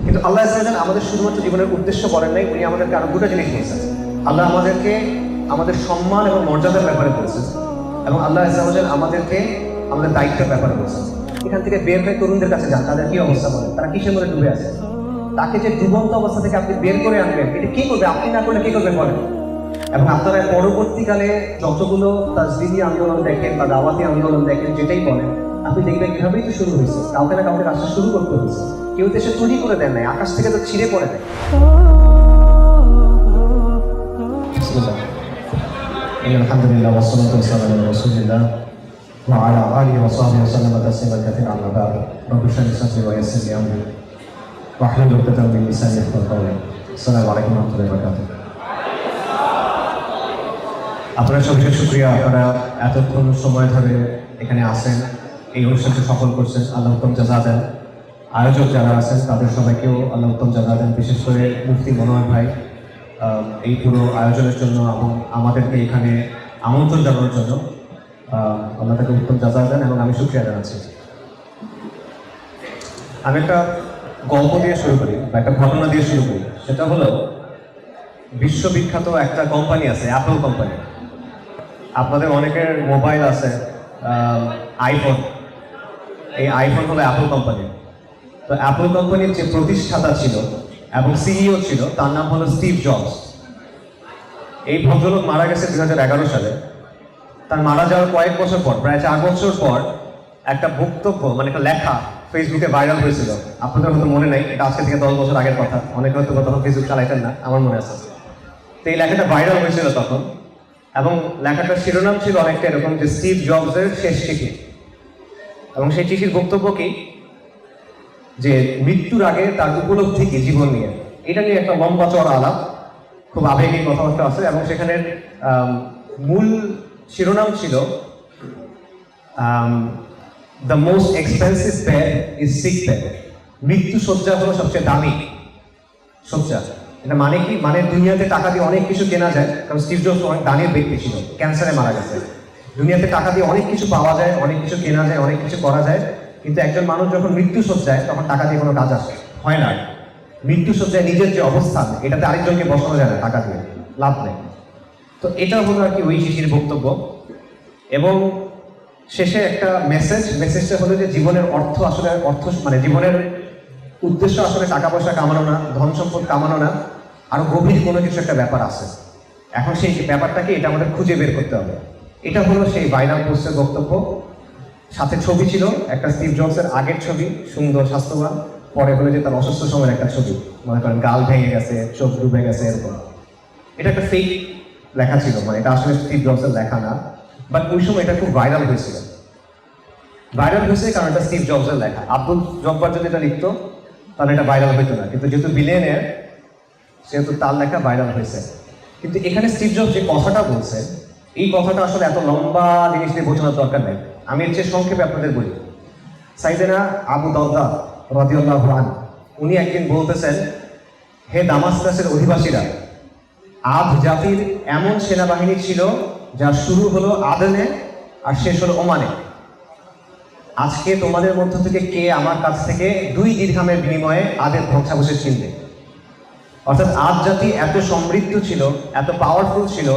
কিন্তু আল্লাহ আজজাল আমাদের শুধুমাত্র জীবনের উদ্দেশ্য বলেন নাই, উনি আমাদেরকে আরো দুটো জিনিস দিয়েছেন। আল্লাহ আমাদেরকে আমাদের সম্মান এবং মর্যাদার ব্যাপারে বলেছেন, এবং আল্লাহ আজজাল আমাদেরকে আমাদের দায়িত্বের ব্যাপারে বলেছেন। এখান থেকে বের হয়ে তরুণদের কাছে যান, তাদের কি অবস্থা বলেন, তারা কিসের মধ্যে ডুবে আছে। তাকে যে ডুবন্ত অবস্থা থেকে আপনি বের করে আনবেন, এটা কি করবে, আপনি না করলে কি করবে বলেন। এবং আপনারা পরবর্তীকালে যতগুলো তাজদিদি আন্দোলন দেখেন বা দাওয়াতি আন্দোলন দেখেন, যেটাই বলেন, আপনি দেখবেন এভাবেই তো শুরু হয়েছে, কাউকে না কাউকে কাজটা শুরু করতে হয়েছে। কেউ তো এসে তৈরি করে দেন নাই, আকাশ থেকে তো ছিঁড়ে পড়ে দেয়। আলহামদুলিল্লাহ ওয়াসসালাতু ওয়াসসালামু আলা রাসূলিল্লাহ ওয়া আলা আলিহি ওয়া সাহবিহি ওয়া সাল্লাম তাসলিমান কাসীরান, আম্মা বা'দ। রব্বি ইশরাহ লি সাদরি ওয়া ইয়াসসির লি আমরি ওয়াহলুল উকদাতাম মিন লিসানি ইয়াফকাহু কওলি। আসসালামু আলাইকুম ওয়া রাহমাতুল্লাহি ওয়া বারাকাতুহু। আপনারা সবাইকে শুকরিয়া, আপনারা এতক্ষণ সময় ধরে এখানে আসেন, এই অনুষ্ঠানকে সফল করছেন। আল্লাহ উত্তম জাযা দেন। আয়োজক যারা আছেন তাদের সবাইকেও আল্লাহ উত্তম জাযা দেন, বিশেষ করে মুফতি মনোহর ভাই এই পুরো আয়োজনের জন্য এবং আমাদেরকে এখানে আমন্ত্রণ জানানোর জন্য আল্লাহ তাকে উত্তম জাযা দেন, এবং আমি শুকরিয়া জানাচ্ছি। আমি একটা গল্প দিয়ে শুরু করি বা একটা ঘটনা দিয়ে শুরু করি। সেটা হলো, বিশ্ববিখ্যাত একটা কোম্পানি আছে, অ্যাপল কোম্পানি। আপনাদের অনেকের মোবাইল আছে আইফোন, এই আইফোন হলো অ্যাপল কোম্পানি। তো অ্যাপল কোম্পানির যে প্রতিষ্ঠাতা ছিল এবং সিইও ছিল, তার নাম হলো স্টিভ জবস। এই ভদ্রলোক মারা গেছে 2011 সালে। তার মারা যাওয়ার কয়েক বছর পর, প্রায় 4 বছর পর, একটা বক্তব্য, মানে একটা লেখা ফেসবুকে ভাইরাল হয়েছিল। আপনাদের হয়তো মনে নেই, এটা আজকে থেকে 10 বছর আগের কথা। অনেকে হয়তো তখন ফেসবুক চালাইতেন না, আমার মনে আছে। তো এই লেখাটা ভাইরাল হয়েছিল তখন, এবং লেখাটার শিরোনাম ছিল অনেকটা এরকম যে স্টিভ জবসের শেষ চিঠি। এবং সেই চিঠির বক্তব্য কি, যে মৃত্যুর আগে তার উপলব্ধি কি জীবন নিয়ে, এটা নিয়ে একটা লম্বা চড়া আলাপ, খুব আবেগিক কথাবার্তা আছে। এবং সেখানের মূল শিরোনাম ছিল the most expensive bed is sick bed. মৃত্যু শয্যা হলো সবচেয়ে দামি শয্যা। এটা মানে কি, মানে দুনিয়াতে টাকা দিয়ে অনেক কিছু কেনা যায়, কারণ স্টিভ জবস অনেক দানের ব্যক্তি ছিল, ক্যান্সারে মারা গেছে। দুনিয়াতে টাকা দিয়ে অনেক কিছু পাওয়া যায়, অনেক কিছু কেনা যায়, অনেক কিছু করা যায়, কিন্তু একজন মানুষ যখন মৃত্যু শয্যায়, তখন টাকা দিয়ে কোনো কাজ আসে হয় না। মৃত্যু শয্যায় নিজের যে অবস্থান, এটাতে আরেকজনকে বসানো যায় না, টাকা দিয়ে লাভ নেই। তো এটা হলো আর কি ওই চিঠির বক্তব্য। এবং শেষে একটা মেসেজটা হলো যে জীবনের অর্থ আসলে মানে জীবনের উদ্দেশ্য আসলে টাকা পয়সা কামানো না, ধন সম্পদ কামানো না, আরো গভীর কোনো কিছু একটা ব্যাপার আছে। এখন সেই ব্যাপারটা কি, এটা আমাদের খুঁজে বের করতে হবে। এটা হলো সেই ভাইরাল পোস্টের বক্তব্য। সাথে ছবি ছিল একটা স্টিভ জবসের আগের ছবি, সুন্দর স্বাস্থ্যবান। পরে হলো যে তার অসুস্থ সময়ের একটা ছবি, মনে করেন গাল ভেঙে গেছে, চোখ ডুবে গেছে, এরকম। এটা একটা ফেক লেখা ছিল, মানে এটা আসলে স্টিভ জবসের লেখা না। বাট ওই সময় এটা খুব ভাইরাল হয়েছিল। ভাইরাল হয়েছে কারণ এটা স্টিভ জবসের লেখা। আব্দুল জব্বার যদি এটা লিখতো তাহলে এটা ভাইরাল হইতো না, কিন্তু যেহেতু বিলিয়নিয়ার, সেহেতু তার লেখা ভাইরাল হয়েছে। কিন্তু এখানে স্টিভ জবস যে কথাটা বলছে, এই কথাটা আসলে এত লম্বা জিনিস দিয়ে বোঝানোর দরকার নেই। আমি এর চেয়ে সংক্ষেপে আপনাদের বলি। সাইয়েদনা আবু দারদা রাদিয়াল্লাহু আনহু, উনি একদিন বলতেছেন, হে দামাসকাসের অধিবাসীরা, আদ জাতির এমন সেনাবাহিনী ছিল যার শুরু হলো আদনে আর শেষ হলো ওমানে। আজকে তোমাদের মধ্য থেকে কে আমার কাছ থেকে 2 দিরহামের বিনিময়ে আদের ধ্বংসাবশেষ কিনবে? অর্থাৎ আদ জাতি এত সমৃদ্ধ ছিল, এত পাওয়ারফুল ছিল,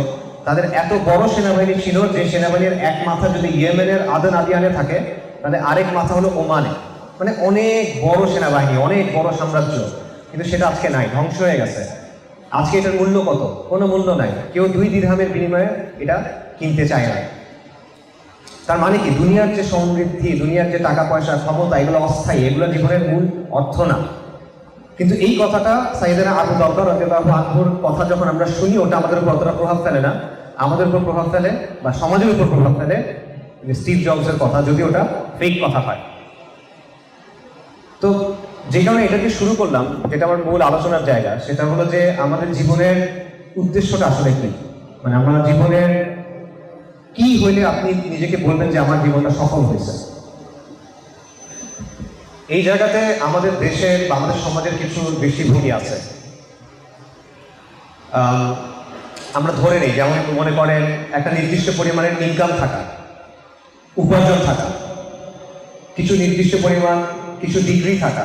তাদের এত বড় সেনাবাহিনী ছিল, যে সেনাবাহিনীর এক মাথা যদি ইয়েমেনের আদন আদিয়ানে থাকে, তাহলে আরেক মাথা হলো ওমানে। মানে অনেক বড় সেনাবাহিনী, অনেক বড় সাম্রাজ্য। কিন্তু সেটা আজকে নাই, ধ্বংস হয়ে গেছে। আজকে এটার মূল্য কত? কোনো মূল্য নাই। কেউ 2 দিরহামের বিনিময়ে এটা কিনতে চায় না। তার মানে কি, দুনিয়ার যে সমৃদ্ধি, দুনিয়ার যে টাকা পয়সা, ক্ষমতা, এগুলো অস্থায়ী, এগুলো জীবনের মূল অর্থ না। কিন্তু এই কথাটা সাইয়েদনা আবু দারদা রাদিয়াল্লাহু আনহুর কথা যখন আমরা শুনি, ওটা আমাদের উপর অতটা প্রভাব ফেলে না। আমাদের উপর প্রভাব ফেলে বা সমাজের উপর প্রভাব ফেলে স্টিভ জবসের কথা, যদি ওটা ফেক কথা হয়। তো যে কারণে এটাকে শুরু করলাম, যেটা আমার মূল আলোচনার জায়গা, সেটা হলো যে আমাদের জীবনের উদ্দেশ্যটা আসলে কি। মানে আমরা জীবনের কি হইলে আপনি নিজেকে বলবেন যে আমার জীবনটা সফল হয়েছে। এই জায়গাতে আমাদের দেশের বা আমাদের সমাজের কিছু দৃষ্টিভঙ্গি আছে। আমরা ধরে নিই, যেমন মনে করেন একটা নির্দিষ্ট পরিমাণের ইনকাম থাকা, উপার্জন থাকা, কিছু নির্দিষ্ট পরিমাণ কিছু ডিগ্রি থাকা,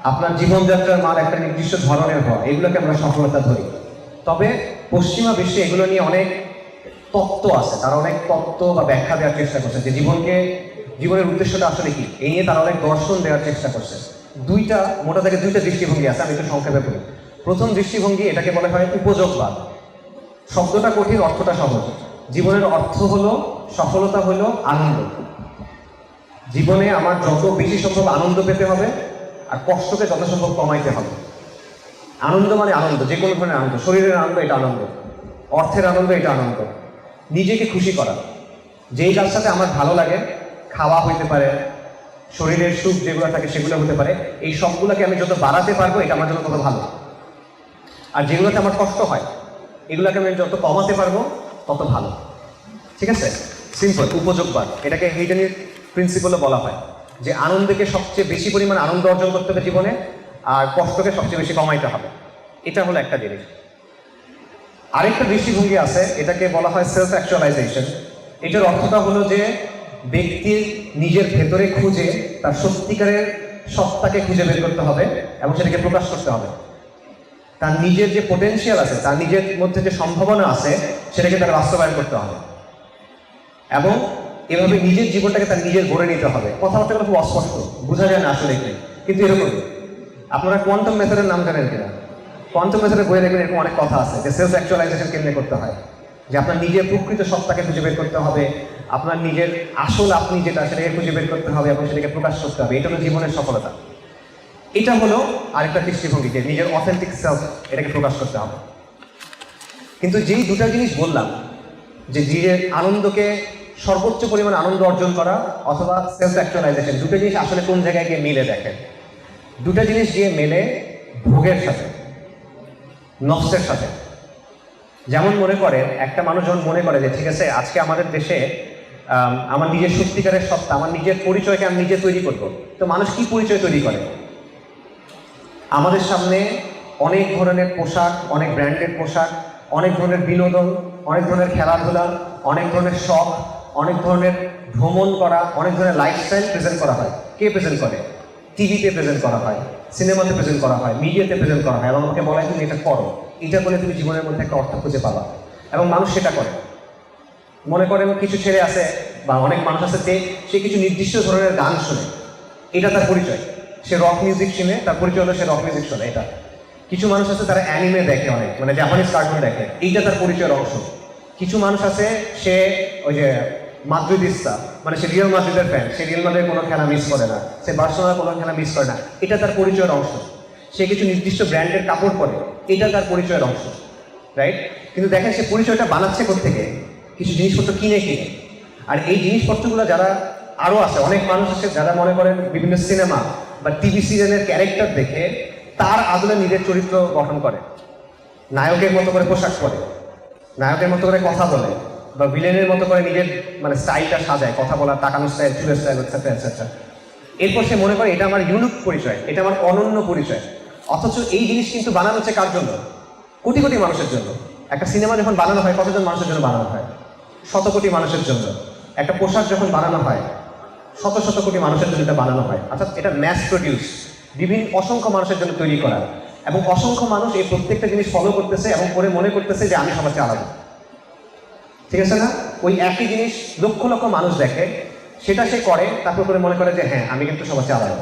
আপনার জীবনযাত্রার মান একটা নির্দিষ্ট ধরনের হওয়া, এগুলোকে আমরা সফলতা ধরি। তবে পশ্চিমা বিশ্বে এগুলো নিয়ে অনেক তত্ত্ব আছে, তারা অনেক তত্ত্ব বা ব্যাখ্যা দেওয়ার চেষ্টা করছে যে জীবনের উদ্দেশ্যটা আসলে কি, এই নিয়ে তারা অনেক দর্শন দেওয়ার চেষ্টা করছে। মোটা থেকে দুইটা দৃষ্টিভঙ্গি আছে, আমি একটু সংক্ষেপে বলি। প্রথম দৃষ্টিভঙ্গি, এটাকে বলা হয় উপযোগবাদ। শব্দটা কঠিন, অর্থটা সহজ। জীবনের অর্থ হলো, সফলতা হলো আনন্দ। জীবনে আমার যত বেশি সম্ভব আনন্দ পেতে হবে, আর কষ্টকে যত সম্ভব কমাইতে হবে। আনন্দ মানে আনন্দ, যে কোনো ধরনের আনন্দ, শরীরের আনন্দ এটা আনন্দ, অর্থের আনন্দ এটা আনন্দ। নিজেকে খুশি করা, যেই কাজটাতে আমার ভালো লাগে, খাওয়া হইতে পারে, শরীরের সুখ যেগুলো থাকে সেগুলো হতে পারে, এই সবগুলোকে আমি যত বাড়াতে পারবো এটা আমার জন্য তত ভালো। আর যেগুলোতে আমার কষ্ট হয় এগুলোকে আমি যত কমাতে পারবো তত ভালো। ঠিক আছে, সিম্পল উপযোগবাদ, এটাকে হেইডেনের প্রিন্সিপালও বলা হয়, যে আনন্দকে সবচেয়ে বেশি পরিমাণ আনন্দ অর্জন করতে হবে জীবনে, আর কষ্টকে সবচেয়ে বেশি কমাইতে হবে। এটা হলো একটা জিনিস। আরেকটা দৃষ্টিভঙ্গি আছে, এটাকে বলা হয় সেলফ অ্যাকচুয়ালাইজেশন। এটার অর্থটা হলো যে ব্যক্তির নিজের ভেতরে খুঁজে তার সত্যিকারের সত্তাকে খুঁজে বের করতে হবে এবং সেটাকে প্রকাশ করতে হবে। তার নিজের যে পোটেনশিয়াল আছে, তার নিজের মধ্যে যে সম্ভাবনা আছে, সেটাকে তার বাস্তবায়ন করতে হবে এবং এভাবে নিজের জীবনটাকে তার নিজের গড়ে নিতে হবে। কথাবার্তাগুলো খুব অস্পষ্ট, বোঝা যায় না আসলে কি, কিন্তু এরকমই। আপনারা কোয়ান্টাম মেথডের নাম জানেন কিনা? কোয়ান্টাম মেথডের বইয়ে দেখবেন এরকম অনেক কথা আছে যে সেলফ অ্যাকচুয়ালাইজেশন কেমনে করতে হয়, যে আপনার নিজের প্রকৃত সত্তাকে খুঁজে বের করতে হবে, আপনার নিজের আসল আপনি যেটা সেটাকে খুঁজে বের করতে হবে এবং সেটাকে প্রকাশ করতে হবে। এটা হলো জীবনের সফলতা। এটা হলো আরেকটা দৃষ্টিভঙ্গি, যে নিজের অথেন্টিক সেলফ এটাকে প্রকাশ করতে হবে। কিন্তু যেই দুটা জিনিস বললাম, যে নিজের আনন্দকে সর্বোচ্চ পরিমাণ আনন্দ অর্জন করা অথবা সেলফ অ্যাকচুয়ালাইজেশন, দুটো জিনিস আসলে কোন জায়গায় গিয়ে মিলে দেখেন। দুটা জিনিস গিয়ে মেলে ভোগের সাথে, নফসের সাথে। যেমন মনে করেন, একটা মানুষ যখন মনে করে যে ঠিক আছে আজকে আমাদের দেশে আমার নিজের সত্যিকারের সত্তা, আমার নিজের পরিচয়কে আমি নিজে তৈরি করবো, তো মানুষ কি পরিচয় তৈরি করে? আমাদের সামনে অনেক ধরনের পোশাক, অনেক ব্র্যান্ডেড পোশাক, অনেক ধরনের বিনোদন, অনেক ধরনের খেলাধুলা, অনেক ধরনের শখ, অনেক ধরনের ভ্রমণ করা, অনেক ধরনের লাইফস্টাইল প্রেজেন্ট করা হয়। কে প্রেজেন্ট করে? টিভিতে প্রেজেন্ট করা হয়, সিনেমাতে প্রেজেন্ট করা হয়, মিডিয়াতে প্রেজেন্ট করা হয়, এবং আমাকে বলা হয় তুমি এটা করো, এটা করলে তুমি জীবনের মধ্যে একটা অর্থ খুঁজে পাবা। এবং মানুষ সেটা করে। মনে করেন কিছু ছেলে আছে বা অনেক মানুষ আছে যে সে কিছু নির্দিষ্ট ধরনের গান শোনে, এটা তার পরিচয়। সে রক মিউজিক শুনে, তার পরিচয় হলো সে রক মিউজিক শোনে, এটা। কিছু মানুষ আছে তারা অ্যানিমে দেখে, অনেক মানে জাপানিজ কার্টুন দেখে, এইটা তার পরিচয়ের অংশ। কিছু মানুষ আছে সে ওই যে মাদ্রিদিস্তা, মানে সে রিয়াল মাদ্রিদের ফ্যান, সে রিয়াল মাদ্রিদের কোনো খেলা মিস করে না, সে বার্সেলোনার কোনো খেলা মিস করে না, এটা তার পরিচয়ের অংশ। সে কিছু নির্দিষ্ট ব্র্যান্ডের কাপড় পরে, এটা তার পরিচয়ের অংশ, রাইট? কিন্তু দেখেন সে পরিচয়টা বানাচ্ছে কোত্থেকে? কিছু জিনিসপত্র কিনে কিনে। আর এই জিনিসপত্রগুলো যারা আরও আছে, অনেক মানুষ আছে যারা মনে করেন বিভিন্ন সিনেমা বা টিভি সিরিয়ালের ক্যারেক্টার দেখে তার আদলে নিজের চরিত্র গঠন করে, নায়কের মতো করে পোশাক পরে, নায়কের মতো করে কথা বলে, বা ভিলেনের মতো করে নিজের মানে স্টাইলটা সাজায়, কথা বলার, তাকানোর স্টাইল, চুলের স্টাইল, এটসেট্রা এটসেট্রা। এরপর সে মনে করে এটা আমার ইউনিক পরিচয়, এটা আমার অনন্য পরিচয়। অথচ এই জিনিস কিন্তু বানানো হচ্ছে কার জন্য? কোটি কোটি মানুষের জন্য। একটা সিনেমা যখন বানানো হয় কতজন মানুষের জন্য বানানো হয়? শত কোটি মানুষের জন্য। একটা পোশাক যখন বানানো হয় শত শত কোটি মানুষের জন্য এটা বানানো হয়, অর্থাৎ এটা ম্যাস প্রডিউস, বিভিন্ন অসংখ্য মানুষের জন্য তৈরি করা, এবং অসংখ্য মানুষ এই প্রত্যেকটা জিনিস ফলো করতেছে এবং পরে মনে করতেছে যে আমি সবার চেয়ে আলাদা। ঠিক আছে না? ওই একই জিনিস লক্ষ লক্ষ মানুষ দেখে, সেটা সে করে, তারপর করে মনে করে যে হ্যাঁ আমি কিন্তু সবার চেয়ে আলাদা।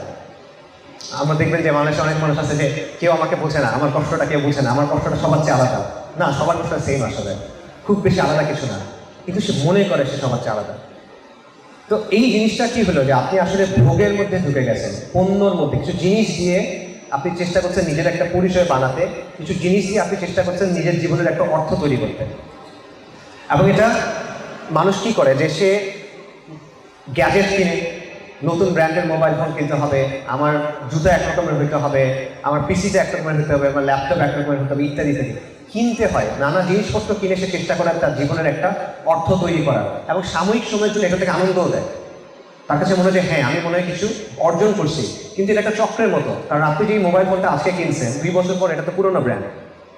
আমরা দেখবেন যে বাংলাদেশে অনেক মানুষ আছে যে কেউ আমাকে বোঝে না, আমার কষ্টটা কেউ বুঝে না, আমার কষ্টটা সবার চেয়ে আলাদা। না, সবার কষ্টটা সেম আসলে, খুব বেশি আলাদা কিছু না, কিন্তু সে মনে করে সে সবার চেয়ে আলাদা। তো এই জিনিসটা কি হলো, যে আপনি আসলে ভোগের মধ্যে ঢুকে গেছেন, পণ্যর মধ্যে। কিছু জিনিস দিয়ে আপনি চেষ্টা করছেন নিজের একটা পরিচয় বানাতে, কিছু জিনিস দিয়ে আপনি চেষ্টা করছেন নিজের জীবনের একটা অর্থ তৈরি করতে। এবং এটা মানুষ কি করে, যে সে গ্যাজেট কিনে, নতুন ব্র্যান্ডের মোবাইল ফোন কিনতে হবে, আমার জুতা এক রকমের হইতে হবে, আমার পিসিটা এক রকমের হতে হবে, আমার ল্যাপটপ এক রকমের হতে হবে, ইত্যাদি ইত্যাদি কিনতে হয়। নানা জিনিসপত্র কিনে সে চেষ্টা করে তার জীবনের একটা অর্থ তৈরি করার, এবং সাময়িক সময়ের জন্য এটা থেকে আনন্দও দেয়। তার কাছে মনে হয় যে হ্যাঁ আমি মনে হয় কিছু অর্জন করছি। কিন্তু এটা একটা চক্রের মতো, কারণ আপনি যে মোবাইল ফোনটা আজকে কিনছেন 2 বছর পর এটা তো পুরোনো ব্র্যান্ড,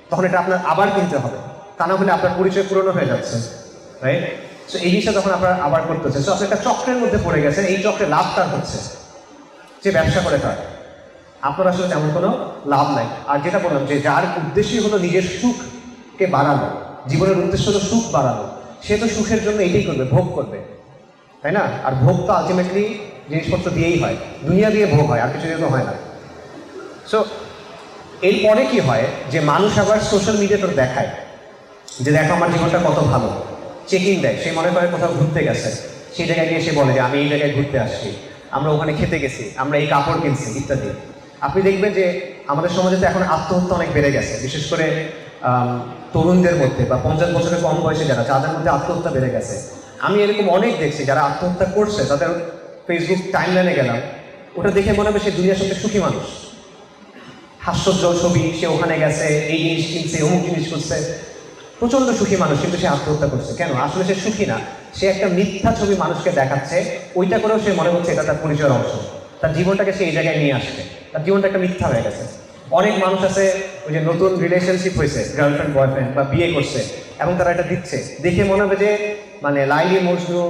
তখন এটা আপনার আবার কিনতে হবে, তা না হলে আপনার পরিচয় পুরনো হয়ে যাচ্ছে, রাইট? সো এই জিনিসটা তখন আপনার আবার করতেছে। সো আপনি একটা চক্রের মধ্যে পড়ে গেছেন, এই চক্রে লাভ তার হচ্ছে, যে ব্যবসা করে তার। আপনার আসলে তেমন কোনো লাভ নাই। আর যেটা বললাম যে যার উদ্দেশ্যই হলো নিজের সুখকে বাড়ানো, জীবনের উদ্দেশ্য হলো সুখ বাড়ানো, সে তো সুখের জন্য এটাই করবে, ভোগ করবে, তাই না? আর ভোগ তো আলটিমেটলি জিনিসপত্র দিয়েই হয়, দুনিয়া দিয়ে ভোগ হয়, আর কিছু দিয়ে তো হয় না। সো এরপরে কি হয় যে মানুষ আবার সোশ্যাল মিডিয়াতে দেখায় যে দেখো আমার জীবনটা কত ভালো, চেকিং দেয়, সে মনে করে কোথাও ঘুরতে গেছে, সেই জায়গায় গিয়ে সে বলে যে আমি এই জায়গায় ঘুরতে আসছি, আমরা ওখানে খেতে গেছি, আমরা এই কাপড় কিনছি ইত্যাদি। আপনি দেখবেন যে আমাদের সমাজে তো এখন আত্মহত্যা অনেক বেড়ে গেছে, বিশেষ করে তরুণদের মধ্যে বা 50 বছরের কম বয়সে যারা, যাদের মধ্যে আত্মহত্যা বেড়ে গেছে। আমি এরকম অনেক দেখছি যারা আত্মহত্যা করছে, তাদের ফেসবুক টাইমলাইনে গেলাম, ওটা দেখে মনে হবে সে দুনিয়ার সবচেয়ে সুখী মানুষ, হাস্যোজ্জ্বল ছবি, সে ওখানে গেছে, এই জিনিস কিনছে, অমুক জিনিস করছে, প্রচন্ড সুখী মানুষ, কিন্তু সে আত্মহত্যা করছে কেন? আসলে সে সুখী না, সে একটা মিথ্যা ছবি মানুষকে দেখাচ্ছে, ওইটা করেও সে মনে হচ্ছে এটা তার পরিচয়ের অংশ, তার জীবনটাকে সে এই জায়গায় নিয়ে আসছে, তার জীবনটা একটা মিথ্যা হয়ে গেছে। অনেক মানুষ আছে ওই যে নতুন রিলেশনশিপ হয়েছে, গার্লফ্রেন্ড বয়ফ্রেন্ড বা বিয়ে করছে, এবং তারা এটা দিচ্ছে, দেখে মনে হবে যে মানে লাইলি মজনু,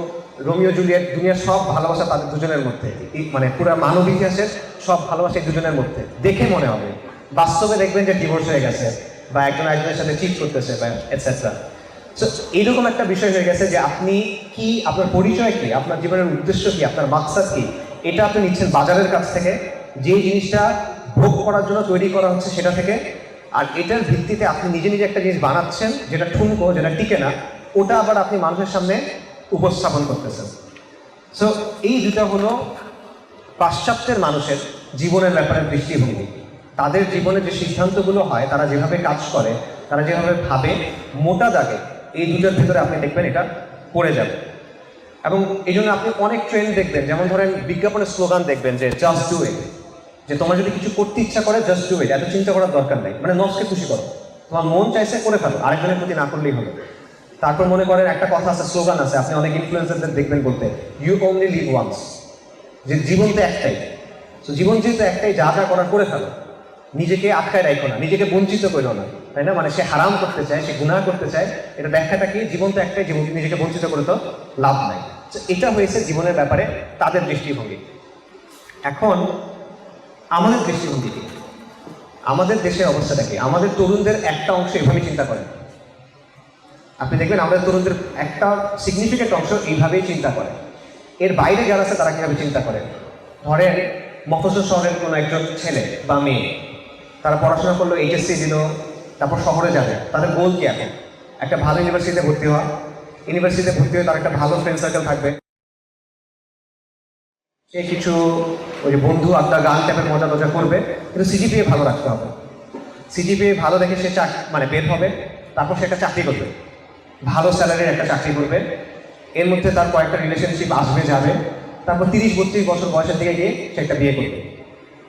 রোমিও জুলিয়েট, দুনিয়ার সব ভালোবাসা তাদের দুজনের মধ্যে, মানে পুরো মানব ইতিহাসের সব ভালোবাসা এই দুজনের মধ্যে, দেখে মনে হবে। বাস্তবে দেখবেন যে ডিভোর্স হয়ে গেছে, বা একজন একজনের সাথে চিট করতেছে, বা এটসেট্রা। সো এইরকম একটা বিষয় হয়ে গেছে যে আপনি কি, আপনার পরিচয় কি, আপনার জীবনের উদ্দেশ্য কি, আপনার মাকসাদ কি, এটা আপনি নিচ্ছেন বাজারের কাছ থেকে, যে জিনিসটা ভোগ করার জন্য তৈরি করা হচ্ছে সেটা থেকে। আর এটার ভিত্তিতে আপনি নিজে নিজে একটা জিনিস বানাচ্ছেন যেটা ঠুনকো, যেটা টিকে না, ওটা আবার আপনি মানুষের সামনে উপস্থাপন করতেছেন। সো এই দুটা হলো পাশ্চাত্যের মানুষের জীবনের ব্যাপারে দৃষ্টিভঙ্গি। তাদের জীবনে যে সিদ্ধান্তগুলো হয়, তারা যেভাবে কাজ করে, তারা যেভাবে ভাবে, মোটা দাগে এই দুটোর ভিতরে আপনি দেখবেন এটা পড়ে যাবে। এবং এই জন্য আপনি অনেক ট্রেন্ড দেখবেন, যেমন ধরেন বিজ্ঞাপনের স্লোগান দেখবেন যে জাস্ট ডু ইট, যে তোমার যদি কিছু করতে ইচ্ছা করে জাস্ট ডু ইট, এত চিন্তা করার দরকার নেই, মানে নফসকে খুশি করো, তোমার মন চাইছে করে ফেলো, আরেকজনের প্রতি না করলেই হলো। তারপর মনে করেন একটা কথা আছে, স্লোগান আছে, আপনি অনেক ইনফ্লুয়েন্সারদের দেখবেন বলতে, ইউ অনলি লিভ ওয়ান্স, যে জীবন তো একটাই। তো জীবন যেহেতু একটাই, যা যা করার করে ফেলো, নিজেকে আটকায় রাখো না, নিজেকে বঞ্চিত করো না, তাই না? মানে সে হারাম করতে চায়, সে গুনাহ করতে চায়, এটা ব্যাখ্যাটা কি? জীবন তো একটাই, জীবন নিজেকে বঞ্চিত করে তো লাভ নাই। এটা হয়েছে জীবনের ব্যাপারে তাদের দৃষ্টিভঙ্গি। এখন আমাদের দৃষ্টিভঙ্গি কি? আমাদের দেশের অবস্থাটা কি? আমাদের তরুণদের একটা অংশ এভাবে চিন্তা করে, আপনি দেখবেন আমাদের তরুণদের একটা সিগনিফিকেন্ট অংশ এইভাবেই চিন্তা করে। এর বাইরে যারা আছে তারা কীভাবে চিন্তা করে? ধরেন মফস্বল শহরের কোনো একজন ছেলে বা মেয়ে, তারা পড়াশোনা করলো, এইচএসসি দিল, তারপর শহরে যাবে, তাদের গোল কি এখন? একটা ভালো ইউনিভার্সিটিতে ভর্তি হওয়া, ইউনিভার্সিটিতে ভর্তি হয়ে তার একটা ভালো ফ্রেন্ড সার্কেল থাকবে, সে কিছু ওই যে বন্ধু আড্ডা গান টাইপের মজা টজা করবে, কিন্তু সিজিপিএ ভালো রাখতে হবে। সিজিপিএ ভালো দেখে সে মানে বের হবে, তারপর সে একটা চাকরি করবে, ভালো স্যালারির একটা চাকরি করবে, এর মধ্যে তার কয়েকটা রিলেশনশিপ আসবে যাবে, তারপর 30-32 বছর বয়সের দিকে গিয়ে সে একটা বিয়ে করবে,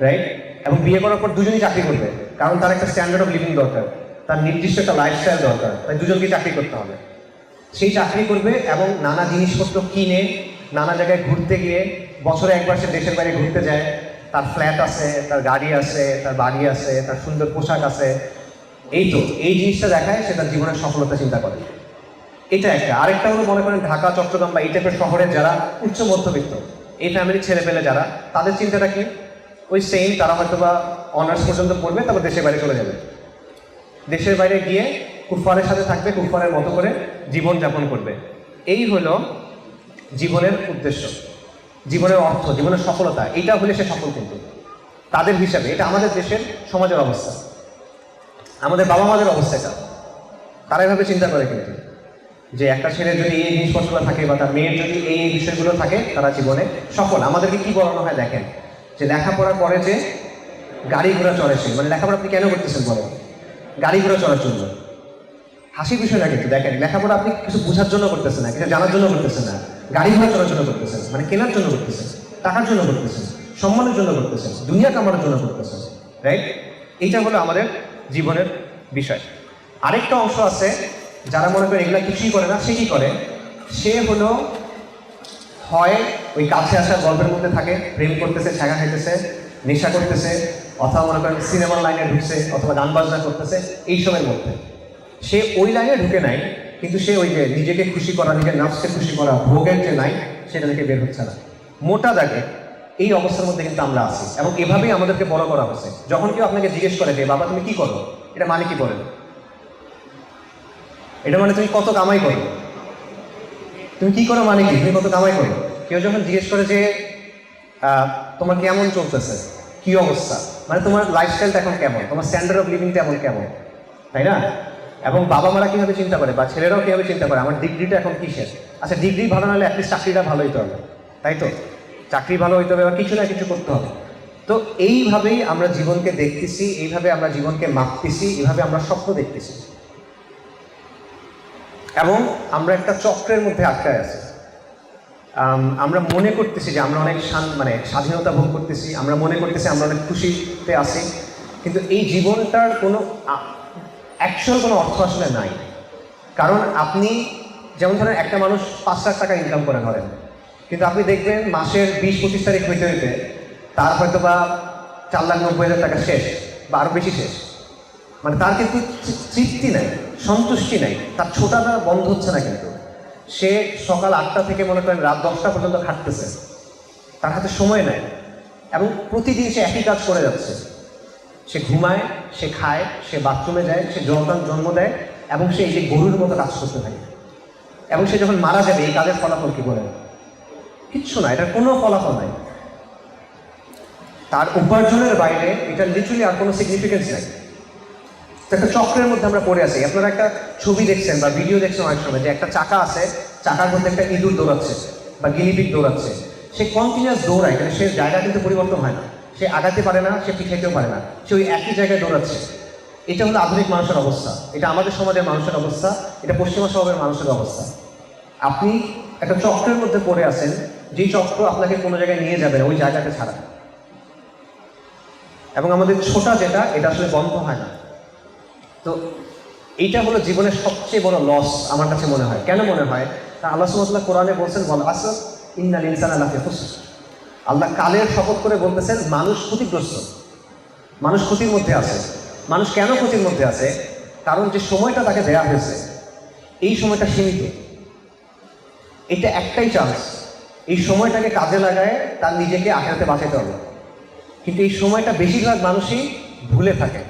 রাইট? এবং বিয়ে করার পর দুজনেই চাকরি করবে, কারণ তার একটা স্ট্যান্ডার্ড অফ লিভিং দরকার, তার নির্দিষ্ট একটা লাইফস্টাইল দরকার, তাই দুজনকে চাকরি করতে হবে। সেই চাকরি করবে এবং নানা জিনিসপত্র কিনে, নানা জায়গায় ঘুরতে গিয়ে, বছরে একবার সে দেশের বাইরে ঘুরতে যায়, তার ফ্ল্যাট আছে, তার গাড়ি আছে, তার বাড়ি আছে, তার সুন্দর পোশাক আছে, এই তো এই জিনিসটা দেখায় সে তার জীবনের সফলতা চিন্তা করে। এটা একটা। আরেকটা হলো মনে করেন ঢাকা, চট্টগ্রাম বা এই টাইপের শহরের যারা উচ্চ মধ্যবিত্ত, এই ফ্যামিলির ছেলে পেলে যারা, তাদের চিন্তাটা কি? ওই সেম, তারা হয়তো বা অনার্স পর্যন্ত পড়বে, তারপর দেশের বাইরে চলে যাবে, দেশের বাইরে গিয়ে কুফফারের সাথে থাকবে, কুফফারের মতো করে জীবন যাপন করবে। এই হলো জীবনের উদ্দেশ্য, জীবনের অর্থ, জীবনের সফলতা। এইটা হলে সে সফল, কিন্তু তাদের হিসাবে। এটা আমাদের দেশের সমাজের অবস্থা, আমাদের বাবা মাদের অবস্থাটা, তারা এভাবে চিন্তা করে কিন্তু, যে একটা ছেলের যদি এই জিনিসপত্রগুলো থাকে বা তার মেয়ের যদি এই বিষয়গুলো থাকে, তারা জীবনে সফল। আমাদেরকে কি বলানো হয় দেখেন, যে লেখাপড়া করে যে গাড়ি ঘোড়া চড়ে সে, মানে লেখাপড়া আপনি কেন করতেছেন বলেন? গাড়ি ঘোড়া চড়ার জন্য। হাসির বিষয় না কিন্তু, দেখেন লেখাপড়া আপনি কিছু বোঝার জন্য করতেছেন না, কিছু জানার জন্য করতেছেন না, গাড়ি ঘোড়া চড়ার জন্য করতেছেন, মানে কেনার জন্য করতেছেন, টাকার জন্য করতেছেন, সম্মানের জন্য করতেছেন, দুনিয়া কামানোর জন্য করতেছেন, রাইট? এইটা হলো আমাদের জীবনের বিষয়। আরেকটা অংশ আছে যারা মনে করে এগুলা কিছুই করে না, সে কি করে? সে হলো হয় ওই কাছে আসা গল্পের মধ্যে থাকে, প্রেম করতেছে, ছাগা খাইতেছে, নেশা করতেছে, অথবা মনে করেন সিনেমার লাইনে ঢুকছে, অথবা গান বাজনা করতেছে, এইসবের মধ্যে। সে ওই লাইনে ঢুকে নাই, কিন্তু সে ওই যে নিজেকে খুশি করা, নিজের নাফসকে খুশি করা, ভোগের যে নাই, সেটা থেকে বের হচ্ছে না। মোটা দাগে এই অবস্থার মধ্যে কিন্তু আমরা আছি, এবং এভাবেই আমাদেরকে বড় করা হয়েছে। যখন কেউ আপনাকে জিজ্ঞেস করে যে বাবা তুমি কি করো, এটা মানে কি বলেন? এটা মানে তুমি কত কামাই করো। তুমি কি করো মানে কি, তুমি কত কামাই করো। কেউ যখন জিজ্ঞেস করে যে তোমার কেমন চলতেছে, কি অবস্থা, মানে তোমার লাইফস্টাইলটা এখন কেমন, তোমার স্ট্যান্ডার্ড অফ লিভিংটা এমন কেমন, তাই না? এবং বাবা মারা কীভাবে চিন্তা করে বা ছেলেরাও কীভাবে চিন্তা করে আমার ডিগ্রিটা এখন কিসের। আচ্ছা, ডিগ্রি ভালো না হলে অ্যাটলিস্ট চাকরিটা ভালো হইতে হবে, তাই তো? চাকরি ভালো হইতে হবে বা কিছু না কিছু করতে হবে। তো এইভাবেই আমরা জীবনকে দেখতেছি, এইভাবে আমরা জীবনকে মাপতেছি, এইভাবে আমরা স্বপ্ন দেখতেছি, এবং আমরা একটা চক্রের মধ্যে আটকায় আছি। আমরা মনে করতেছি যে আমরা অনেক মানে স্বাধীনতা ভোগ করতেছি, আমরা মনে করতেছি আমরা অনেক খুশিতে আছি, কিন্তু এই জীবনটার কোনো অ্যাকচুয়াল কোনো অর্থ আসলে নাই। কারণ আপনি যেমন ধরেন একটা মানুষ 5 লাখ টাকা ইনকাম করে ধরেন, কিন্তু আপনি দেখবেন মাসের 20-25 তারিখ হইতে হইতে তার হয়তো বা 4,90,000 টাকা শেষ বা আরও বেশি শেষ। মানে তার কিন্তু তৃপ্তি নাই, সন্তুষ্টি নাই, তার ছোটাটা বন্ধ হচ্ছে না। কিন্তু সে সকাল 8টা থেকে মনে করেন রাত 10টা পর্যন্ত খাটতেছে, তার হাতে সময় নেয়, এবং প্রতিদিন সে একই কাজ করে যাচ্ছে। সে ঘুমায়, সে খায়, সে বাথরুমে যায়, সে জন্ম দেয়, এবং সে এই যে গরুর মতো কাজ করতে থাকে। এবং সে যখন মারা যাবে এই কাজের ফলাফল কি বলেন? কিচ্ছু না, এটার কোনো ফলাফল নাই। তার উপার্জনের বাইরে এটা লিটারালি আর কোনো সিগনিফিকেন্স নাই। একটা চক্রের মধ্যে আমরা পড়ে আছি। আপনারা একটা ছবি দেখছেন বা ভিডিও দেখছেন অনেক সময়, যে একটা চাকা আছে, চাকার মধ্যে একটা ইঁদুর দৌড়াচ্ছে বা গিনিপিগ দৌড়াচ্ছে। সে কন্টিনিউয়াস দৌড়ায়, কিন্তু সে জায়গা কিন্তু পরিবর্তন হয় না, সে আগাতে পারে না, সে পিছাইতেও পারে না, সে ওই একই জায়গায় দৌড়াচ্ছে। এটা হলো আধুনিক মানুষের অবস্থা, এটা আমাদের সমাজের মানুষের অবস্থা, এটা পশ্চিমা স্বভাবের মানুষের অবস্থা। আপনি একটা চক্রের মধ্যে পড়ে আছেন, যেই চক্র আপনাকে কোনো জায়গায় নিয়ে যাবে ওই জায়গাতে ছাড়া। এবং আমাদের ছোটা যেটা, এটা আসলে বন্ধ হয় না। তো এইটা হলো জীবনের সবচেয়ে বড় লস আমার কাছে মনে হয়। কেন মনে হয়? আল্লাহ সুবহানাহু ওয়া তাআলা কোরআনে বলছেন, বল আসর ইন্নাল ইনসানা লাফি খুসর। আল্লাহ কালের শপথ করে বলতেছেন মানুষ ক্ষতিগ্রস্ত, মানুষ ক্ষতির মধ্যে আছে। মানুষ কেন ক্ষতির মধ্যে আছে? কারণ যে সময়টা তাকে দেয়া হয়েছে এই সময়টা সীমিত। এটা একটাই চান্স, এই সময়টাকে কাজে লাগায় তার নিজেকে আখেরাতে বাঁচাতে হবে। কিন্তু এই সময়টা বেশিরভাগ মানুষই ভুলে থাকে,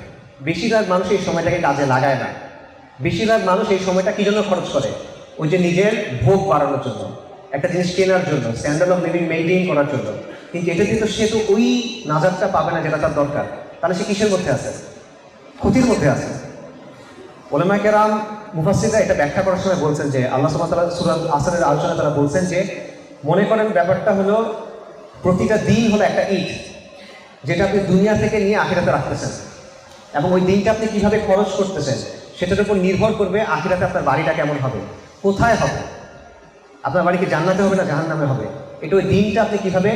বেশিরভাগ মানুষ এই সময়টাকে কাজে লাগায় না। বেশিরভাগ মানুষ এই সময়টা কী জন্য খরচ করে? ওই যে নিজের ভোগ বাড়ানোর জন্য, একটা জিনিস কেনার জন্য, স্ট্যান্ডার্ড অফ লিভিং মেইনটেইন করার জন্য। কিন্তু এটা কিন্তু সে তো ওই নাজারটা পাবে না যেটা তার দরকার। তাহলে সে কিসের মধ্যে আছে? ক্ষতির মধ্যে আছে। উলামায়ে কেরাম মুফাসসিররা এটা ব্যাখ্যা করার সময় বলছেন যে আল্লাহ সুবহানাহু ওয়া তাআলা সূরা আসরের আলোচনায় তারা বলছেন যে মনে করেন ব্যাপারটা হলো প্রতিটা দিন হলো একটা ঈদ, যেটা আপনি দুনিয়া থেকে নিয়ে আখিরাতে রাখতেছেন, এবং ওই দিনটা আপনি কীভাবে খরচ করতেছেন সেটার উপর নির্ভর করবে আখিরাতে আপনার বাড়িটা কেমন হবে, কোথায় হবে। আপনার বাড়ি কি জান্নাতে হবে না জাহান্নামে হবে, এটা ওই দিনটা আপনি কীভাবে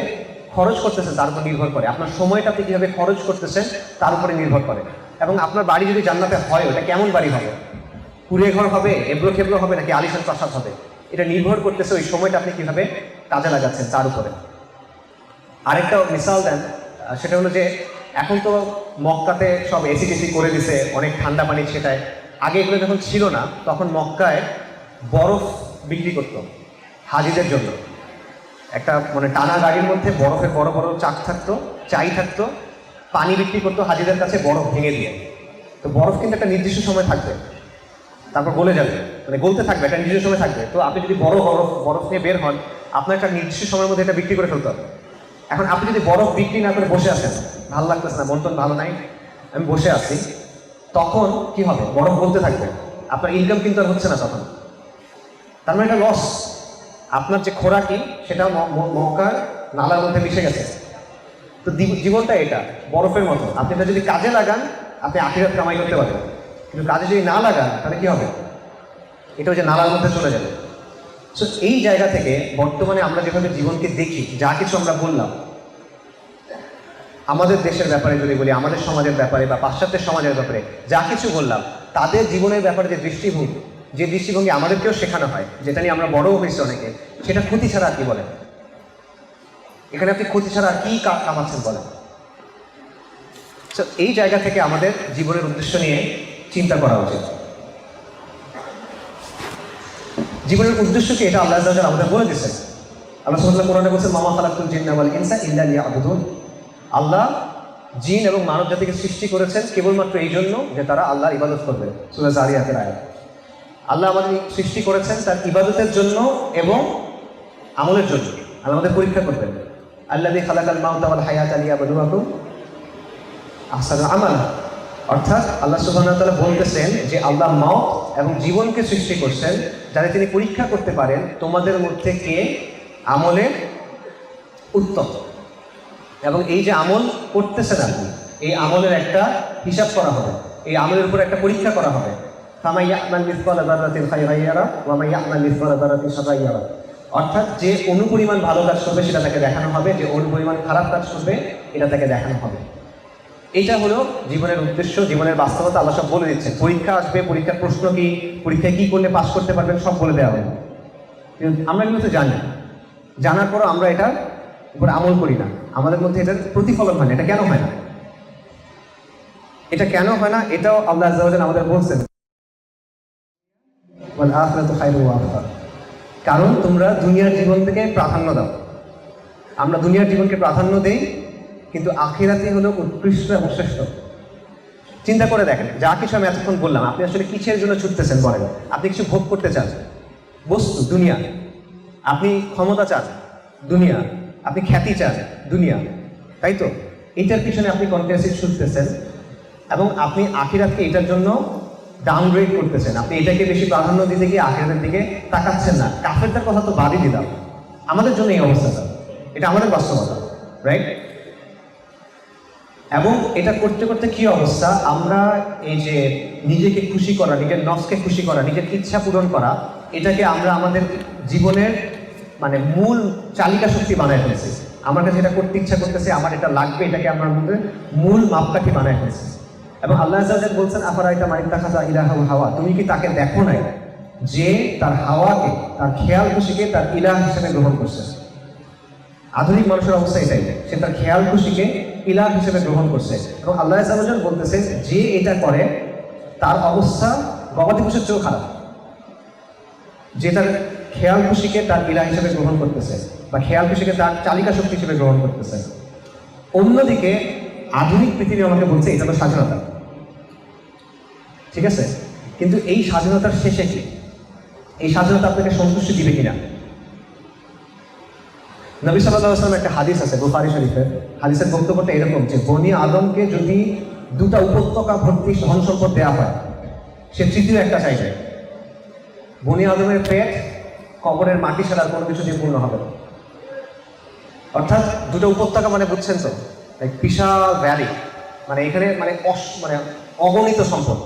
খরচ করতেছেন তার উপর নির্ভর করে। আপনার সময়টা আপনি কীভাবে খরচ করতেছেন তার উপরে নির্ভর করে। এবং আপনার বাড়ি যদি জান্নাতে হয়, ওটা কেমন বাড়ি হবে, কুড়ে ঘর হবে, এবড়ো খেবড়ো হবে, নাকি আলিশান প্রাসাদ হবে, এটা নির্ভর করতেছে ওই সময়টা আপনি কীভাবে কাজে লাগাচ্ছেন তার উপরে। আরেকটা মিসাল দেন, সেটা হলো যে এখন তো মক্কাতে সব এসি টেসি করে দিছে, অনেক ঠান্ডা পানি সেটায়। আগে এগুলো যখন ছিল না তখন মক্কায় বরফ বিক্রি করতো হাজিদের জন্য। একটা মানে টানা গাড়ির মধ্যে বরফের বড় বড় চাক থাকতো, চাই থাকতো, পানি বিক্রি করতো হাজিদের কাছে বরফ ভেঙে দিয়ে। তো বরফ কিন্তু একটা নির্দিষ্ট সময় থাকবে, তারপর গলে যাবে, মানে গলতে থাকবে, একটা নির্দিষ্ট সময় থাকবে। তো আপনি যদি বড় বরফ নিয়ে বের হন, আপনার একটা নির্দিষ্ট সময়ের মধ্যে এটা বিক্রি করে ফেলতে হবে। এখন আপনি যদি বরফ বিক্রি না করে বসে আছেন, ভালো লাগতেছে না, মন টন ভালো নাই, আমি বসে আছি, তখন কি হবে? বরফ বলতে থাকবে, আপনার ইনকাম কিন্তু আর হচ্ছে না তখন। তার মানে এটা লস। আপনার যে খোরাকি সেটা মক্কার নালার মধ্যে মিশে গেছে। তো জীবনটা এটা বরফের মতো, আপনি এটা যদি কাজে লাগান আপনি আখিরাত কামাই করতে পারবেন, কিন্তু কাজে যদি না লাগান তাহলে কি হবে? এটা ওই যে নালার মধ্যে চলে যাবে। সো এই জায়গা থেকে বর্তমানে আমরা যেভাবে জীবনকে দেখি, যা কিছু আমরা বললাম আমাদের দেশের ব্যাপারে যদি বলি, আমাদের সমাজের ব্যাপারে বা পাশ্চাত্যের সমাজের ব্যাপারে যা কিছু বললাম, তাদের জীবনের ব্যাপারে যে দৃষ্টিভঙ্গি আমাদেরকেও শেখানো হয়, যেটা নিয়ে আমরা বড়ও হয়েছি অনেকে, সেটা ক্ষতি ছাড়া আর কি বলেন? এখানে আপনি ক্ষতি ছাড়া আর কি কামাচ্ছেন বলেন? সো এই জায়গা থেকে আমাদের জীবনের উদ্দেশ্য নিয়ে চিন্তা করা উচিত। জীবনের উদ্দেশ্য কি এটা আল্লাহ তাআলা আমাদের বলে দিয়েছেন। আল্লাহ সুবহানাহু ওয়া তাআলা কোরআনে বলেছেন মামা খালাকুল জিন্না ওয়াল ইনসা ইল্লা লিয়াবুদুন। আল্লাহ জিন এবং মানব জাতিকে সৃষ্টি করেছেন কেবলমাত্র এই জন্য যে তারা আল্লাহর ইবাদত করবে। সূরা যারিয়াতের আয়াত। আল্লাহ আমাদের সৃষ্টি করেছেন তার ইবাদতের জন্য এবং আমলের জন্য। আল্লাহ আমাদের পরীক্ষা করবেন। আল্লাযী খালাকাল মাউতা ওয়াল হায়াতা লিয়াবলুয়াকুম আহসানু আমালা। অর্থাৎ আল্লাহ সুবহানাহু ওয়া তাআলা বলতেছেন যে আল্লাহ মাউত এবং জীবনকে সৃষ্টি করছেন যাতে তিনি পরীক্ষা করতে পারেন তোমাদের মধ্যে কে আমলে উত্তম। এবং এই যে আমল করতেছেন আপনি, এই আমলের একটা হিসাব করা হবে, এই আমলের উপর একটা পরীক্ষা করা হবে। ফামান ইয়া'মাল মিসকালা যাররাতিন খায়রান ইয়ারা ওয়া মান ইয়া'মাল মিসকালা যাররাতিন শাররান ইয়ারা। অর্থাৎ যে অনুপরিমাণ ভালো কাজ করবে সেটা তাকে দেখানো হবে, যে অনুপরিমাণ খারাপ কাজ করবে এটা তাকে দেখানো হবে। এটা হলো জীবনের উদ্দেশ্য, জীবনের বাস্তবতা। আল্লাহ সব বলে দিচ্ছেন। পরীক্ষা আসবে, পরীক্ষার প্রশ্ন কি, পরীক্ষায় কি করলে পাস করতে পারবেন সব বলে দেওয়া হবে। কিন্তু আমরা এগুলো তো জানি, জানার পরও আমরা এটার উপর আমল করি না, আমাদের মধ্যে এটার প্রতিফলন হয় না। এটা কেন হয় না? এটা কেন হয় না এটাও আল্লাহ আযজা ওয়া জাল্লা আমাদের বলছেন, ওয়াল আখিরাতু খায়রুন ওয়া আবকা। কারণ তোমরা দুনিয়ার জীবন থেকে প্রাধান্য দাও। আমরা দুনিয়ার জীবনকে প্রাধান্য দেই, কিন্তু আখিরাতে হলো উৎকৃষ্ট এবং শ্রেষ্ঠ। চিন্তা করে দেখেন, যা কিছু আমি এতক্ষণ বললাম, আপনি আসলে কিসের জন্য ছুটতেছেন বলেন? আপনি কিছু ভোগ করতে চান, বস্তু দুনিয়া। আপনি ক্ষমতা চান, দুনিয়া। আপনি খ্যাতি চান, দুনিয়া, তাই তো? এইটার পিছনে আপনি কন্টিনিউয়াসলি ছুটতেছেন এবং আপনি আখিরাতকে এটার জন্য ডাউনগ্রেড করতেছেন। আপনি এটাকে বেশি প্রাধান্য দিতে গিয়ে আখিরাতের দিকে তাকাচ্ছেন না। কাফেরদের কথা তো বাদই দিলাম, আমাদের জন্য এই অবস্থাটা, এটা আমাদের বাস্তবতা, রাইট? এবং এটা করতে করতে কি অবস্থা, আমরা এই যে নিজেকে খুশি করা, নিজের নফসকে খুশি করা, নিজের ইচ্ছা পূরণ করা, এটাকে আমরা আমাদের জীবনের মানে মূল চালিকা শক্তি বানায় ফেলছি। আমার কাছে এটা করতে ইচ্ছা করতেছে, আমার এটা লাগবে, এটাকে আমার মধ্যে মূল মাপকাঠি বানায় ফেলছি। এবং আল্লাহ আযজা ওয়া জাল্লা বলছেন আফারাইতা মান ইত্তাখাযা ইলাহাহু হাওয়া। তুমি কি তাকে দেখো নাই যে তার হাওয়াকে, তার খেয়াল খুশিকে তার ইলাহ হিসেবে গ্রহণ করছে? আধুনিক মানুষের অবস্থা এটাই, সে তার খেয়াল খুশিকে ইলাহ হিসেবে গ্রহণ করছে। এবং আল্লাহ আযজা ওয়া জাল্লা বলতেছেন যে এটা করে তার অবস্থা গবাদি পশুর চেয়েও খারাপ, যে তার খেয়াল খুশিকে তার ইলাহ হিসেবে গ্রহণ করতেছে বা খেয়াল খুশিকে তার চালিকা শক্তি হিসেবে গ্রহণ করতেছে। অন্যদিকে আধুনিক পৃথিবী আমাকে বলছে এটা তো স্বাধীনতা, ঠিক আছে? কিন্তু এই স্বাধীনতার শেষে কি? এই স্বাধীনতা আপনাকে সন্তুষ্টি দিবে কিনা? নবী সাল্লাল্লাহু আলাইহি ওয়াসাল্লাম একটা হাদিস আছে বুখারী শরীফের। হাদিসের বক্তব্যটা এরকম যে বনি আদমকে যদি দুটা উপত্যকা ভর্তি ধন সম্পদ দেওয়া হয়, সে তৃতীয় একটা চাইবে। বনি আদমের পেট কবরের মাটি ছাড়া কোনো কিছু দিয়ে পূর্ণ হবে না। অর্থাৎ দুটো উপত্যকা মানে বুঝছেন তো, বিশাল ভ্যালি, মানে এখানে মানে অগণিত সম্পদ,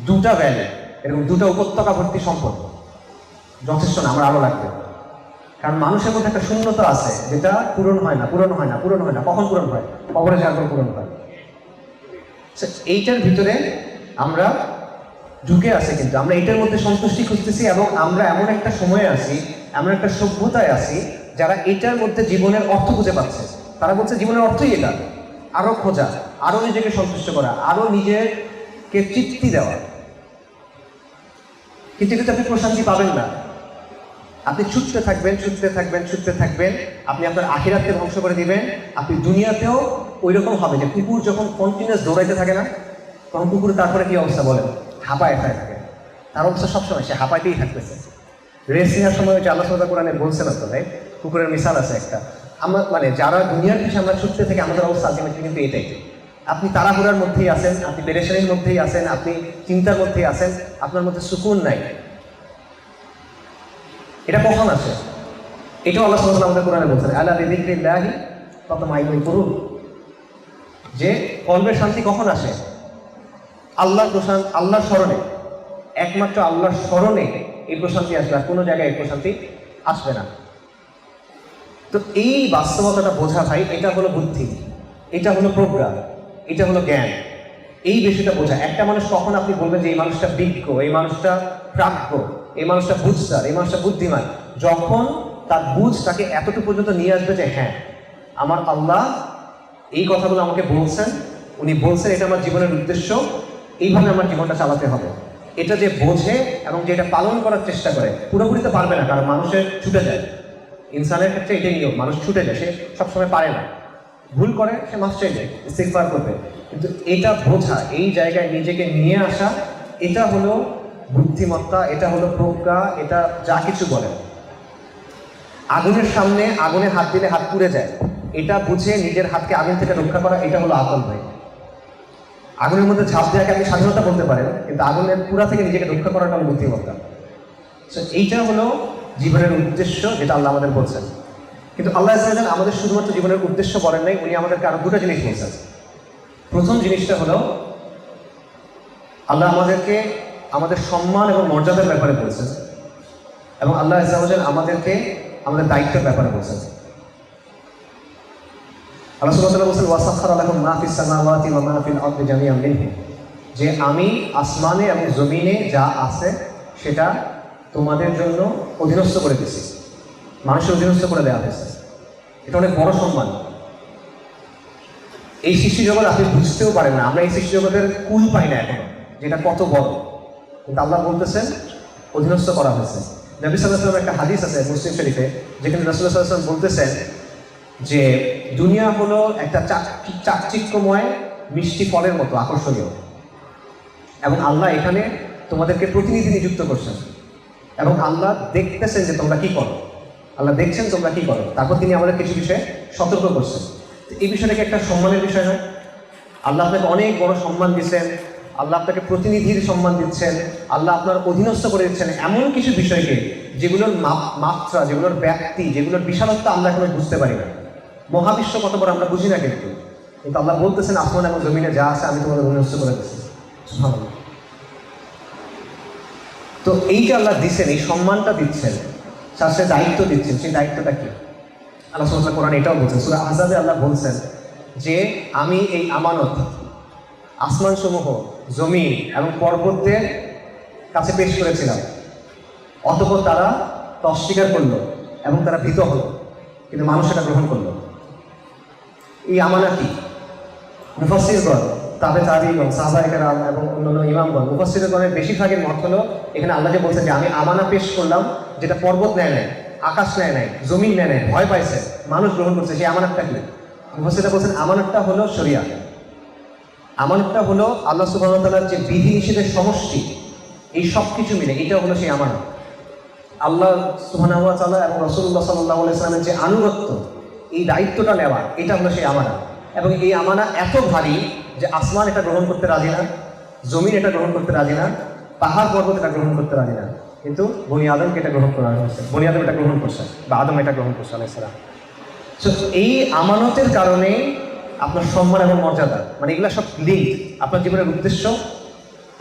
দুটা ভ্যালি, এরকম দুটা উপত্যকা ভর্তি সম্পদ যথেষ্ট না, আমার আরো লাগবে। কারণ মানুষের মধ্যে একটা শূন্যতা আছে যেটা পূরণ হয় না, পূরণ হয় না, পূরণ হয় না। কখন পূরণ হয়? কবরে যাওয়ার পর পূরণ হয়। এইটার ভিতরে আমরা ঢুকে আছি, কিন্তু আমরা এটার মধ্যে সন্তুষ্টি খুঁজতেছি এবং আমরা এমন একটা সময়ে আছি, এমন একটা সভ্যতায় আছি যারা এটার মধ্যে জীবনের অর্থ খুঁজে পাচ্ছে। তারা বলছে জীবনের অর্থই এটা, আরো খোঁজা, আরো নিজেকে সন্তুষ্ট করা, আরো নিজেকে তৃপ্তি দেওয়া। কিন্তু কিন্তু আপনি প্রশান্তি পাবেন না। আপনি ছুটতে থাকবেন, ছুটতে থাকবেন, ছুটতে থাকবেন, আপনি আপনার আখিরাতকে ধ্বংস করে দিবেন। আপনি দুনিয়াতেও ওই রকম হবে যে কুকুর যখন কন্টিনিউয়াস দৌড়াইতে থাকে না, তখন কুকুর তারপরে কি অবস্থা বলেন? হাঁপায় থাকে। তার অবস্থা সবসময় সে হাঁপাইতেই থাকতেছে। রেস নেওয়ার সময় যে আল্লাহ সুবহানাহু ওয়া তাআলা কোরআনে বলছেন তো, রাইট? কুকুরের মিসাল আছে একটা। আমরা মানে যারা দুনিয়ার পিছনে আমরা ছুটতে থেকে আমাদের অবস্থা আলটিমেটলি কিন্তু এটাই। আপনি তাড়াহুড়ার মধ্যেই আছেন, আপনি পেরেশানির মধ্যেই আছেন, আপনি চিন্তার মধ্যেই আছেন, আপনার মধ্যে সুকুন নাই। এটা কখন আসে? এটাও আল্লাহ সুবহানাহু ওয়া তাআলা আমাদের কোরআনে বলছেন আলা বিযিকরিল্লাহি তাতমাইন্নুল কুলুব, যে কলবের শান্তি কখন আসে? আল্লাহর স্মরণে, একমাত্র আল্লাহর স্মরণে এই প্রশান্তি আসবে, আর কোনো জায়গায় এই প্রশান্তি আসবে না। তো এই বাস্তবতাটা বোঝা ভাই, এটা হলো বুদ্ধি, এটা হলো প্রজ্ঞা, এটা হলো জ্ঞান। এই বিষয়টা বোঝা। একটা মানুষ কখন আপনি বলবেন যে এই মানুষটা বিজ্ঞ, এই মানুষটা প্রাজ্ঞ, এই মানুষটা বুঝদার, এই মানুষটা বুদ্ধিমান, যখন তার বুঝ তাকে এতটুকু পর্যন্ত নিয়ে আসবে যে হ্যাঁ, আমার আল্লাহ এই কথাগুলো আমাকে বলছেন, উনি বলছেন এটা আমার জীবনের উদ্দেশ্য, এইভাবে আমার জীবনটা চালাতে হবে। এটা যে বোঝে এবং যে এটা পালন করার চেষ্টা করে, পুরোপুরি তো পারবে না, কারণ মানুষের ছুটে যায়। ইনসানের ক্ষেত্রে এটাই নিয়ম, মানুষ ছুটে যায়, সে সবসময় পারে না, ভুল করে, সে মাফ চাইবে, ইস্তিগফার করবে। কিন্তু এটা বোঝা, এই জায়গায় নিজেকে নিয়ে আসা, এটা হলো বুদ্ধিমত্তা, এটা হলো প্রজ্ঞা, এটা যা কিছু বলে। আগুনের সামনে আগুনে হাত দিলে হাত পুড়ে যায়, এটা বুঝে নিজের হাতকে আগুন থেকে রক্ষা করা, এটা হলো আকল ভাই। আগুনের মধ্যে ঝাঁপ দেওয়াকে আপনি স্বাধীনতা বলতে পারেন, কিন্তু আগুনের পুরা থেকে নিজেকে রক্ষা করাটা হলো বুদ্ধিমত্তা। সো এইটা হলো জীবনের উদ্দেশ্য, যেটা আল্লাহ আমাদের বলছেন। কিন্তু আল্লাহ আযza আমাদের শুধুমাত্র জীবনের উদ্দেশ্য বলেন নাই, উনি আমাদেরকে আরো দুটো জিনিস বলছেন। প্রথম জিনিসটা হলো আল্লাহ আমাদেরকে আমাদের সম্মান এবং মর্যাদার ব্যাপারে বলছেন, এবং আল্লাহ আযza আমাদেরকে আমাদের দায়িত্বের ব্যাপারে বলছেন। আল্লাহ সুবহানাহু ওয়া তাআলা বলছেন ওয়াসাখারা লাকুম মা ফিস সামাওয়াতি ওয়া মা ফিল আরদি জামিআন মিনহু, যে আমি আসমানে এবং জমিনে যা আছে সেটা তোমাদের জন্য অধীনস্থ করে দিয়েছি, মানুষের অধীনস্থ করে দেওয়া হয়েছে। এটা অনেক বড় সম্মান। এই সৃষ্টি জগৎ আপনি বুঝতেও পারেন না, আমরা এই সৃষ্টি জগতের কুল পাই না এখনো, যেটা কত বড়, কিন্তু আল্লাহ বলতেছেন অধীনস্থ করা হয়েছে। নবী সাল্লাল্লাহু আলাইহি ওয়াসাল্লামের একটা হাদিস আছে মুসলিম শরীফে, যেখানে রাসূলুল্লাহ সাল্লাল্লাহু আলাইহি ওয়াসাল্লাম বলতেছেন যে দুনিয়া হলো একটা চাকচিক্যময় মিষ্টি ফলের মতো আকর্ষণীয়, এবং আল্লাহ এখানে তোমাদেরকে প্রতিনিধি নিযুক্ত করছেন, এবং আল্লাহ দেখতেছেন যে তোমরা কি করো, আল্লাহ দেখছেন তোমরা কি করো, তারপর তিনি আমাদের কিছু বিষয়ে সতর্ক করছেন। এই বিষয়টাকে একটা সম্মানের বিষয় নয়? আল্লাহ আপনাকে অনেক বড় সম্মান দিচ্ছেন, আল্লাহ আপনাকে প্রতিনিধির সম্মান দিচ্ছেন, আল্লাহ আপনার অধীনস্থ করে দিচ্ছেন এমন কিছু বিষয়কে যেগুলোর মাত্রা, যেগুলোর ব্যাপ্তি, যেগুলোর বিশালত্ব আমরা এখন বুঝতে পারি না। মহাবিশ্ব কত বড় আমরা বুঝি না, কিন্তু কিন্তু আল্লাহ বলতেছেন আসমান এবং জমিনে যা আছে আমি তোমাদের অধীনস্থ করে দিচ্ছি। তো এই যে আল্লাহ দিচ্ছেন, এই সম্মানটা দিচ্ছেন, তার সে দায়িত্ব দিচ্ছেন, সেই দায়িত্বটা কি? আল্লাহ সুবহানাহু ওয়া তাআলা কোরআনে এটাও বলছেন, সূরা আহজাবে আল্লাহ বলছেন যে আমি এই আমানত আসমানসমূহ, জমি এবং পর্বতদের কাছে পেশ করেছিলাম, অতঃপর তারা অস্বীকার করলো এবং তারা ভীত হলো, কিন্তু মানুষ এটা গ্রহণ করলো। এই আমানা কি? মুফাসসিরগণ, তাবিঈগণ, সাহাবায়ে কেরাম এবং অন্যান্য ইমামগণ, মুফাসসিরগণের বেশিরভাগের মত হলো এখানে আল্লাহ যে বলছেন যে আমি আমানা পেশ করলাম, যেটা পর্বত নেয় নাই, আকাশ নেয় নাই, জমিন নেয় নাই, ভয় পাইছে, মানুষ গ্রহণ করছে, সেই আমানতটা কি? মুফাসসিররা বলছেন আমানতটা হলো শরিয়া। আমানতটা হলো আল্লাহ সুবহানাহু ওয়া তাআলার যে বিধি নিষেধের সমষ্টি, এই সব কিছু মিলে এটা হলো সেই আমানত। আল্লাহ সুবহানাহু ওয়া তাআলা এবং রাসূলুল্লাহ সাল্লাল্লাহু আলাইহি ওয়াসাল্লামের যে আনুগত্য, এই দায়িত্বটা নেওয়া, এটা হলো সেই আমানত। এবং এই আমানত এত ভারী যে আসমান এটা গ্রহণ করতে রাজি না, জমিন এটা গ্রহণ করতে রাজি না, পাহাড় পর্বত এটা গ্রহণ করতে রাজি না, কিন্তু বনি আদমকে এটা গ্রহণ করা হয়েছে, বনি আদম এটা গ্রহণ করছে, বা আদম এটা গ্রহণ করছে আলাইহিস সালাম। সো এই আমানতের কারণে আপনার সম্মান এবং মর্যাদা, মানে এগুলো সব লিঙ্ক, আপনার জীবনের উদ্দেশ্য,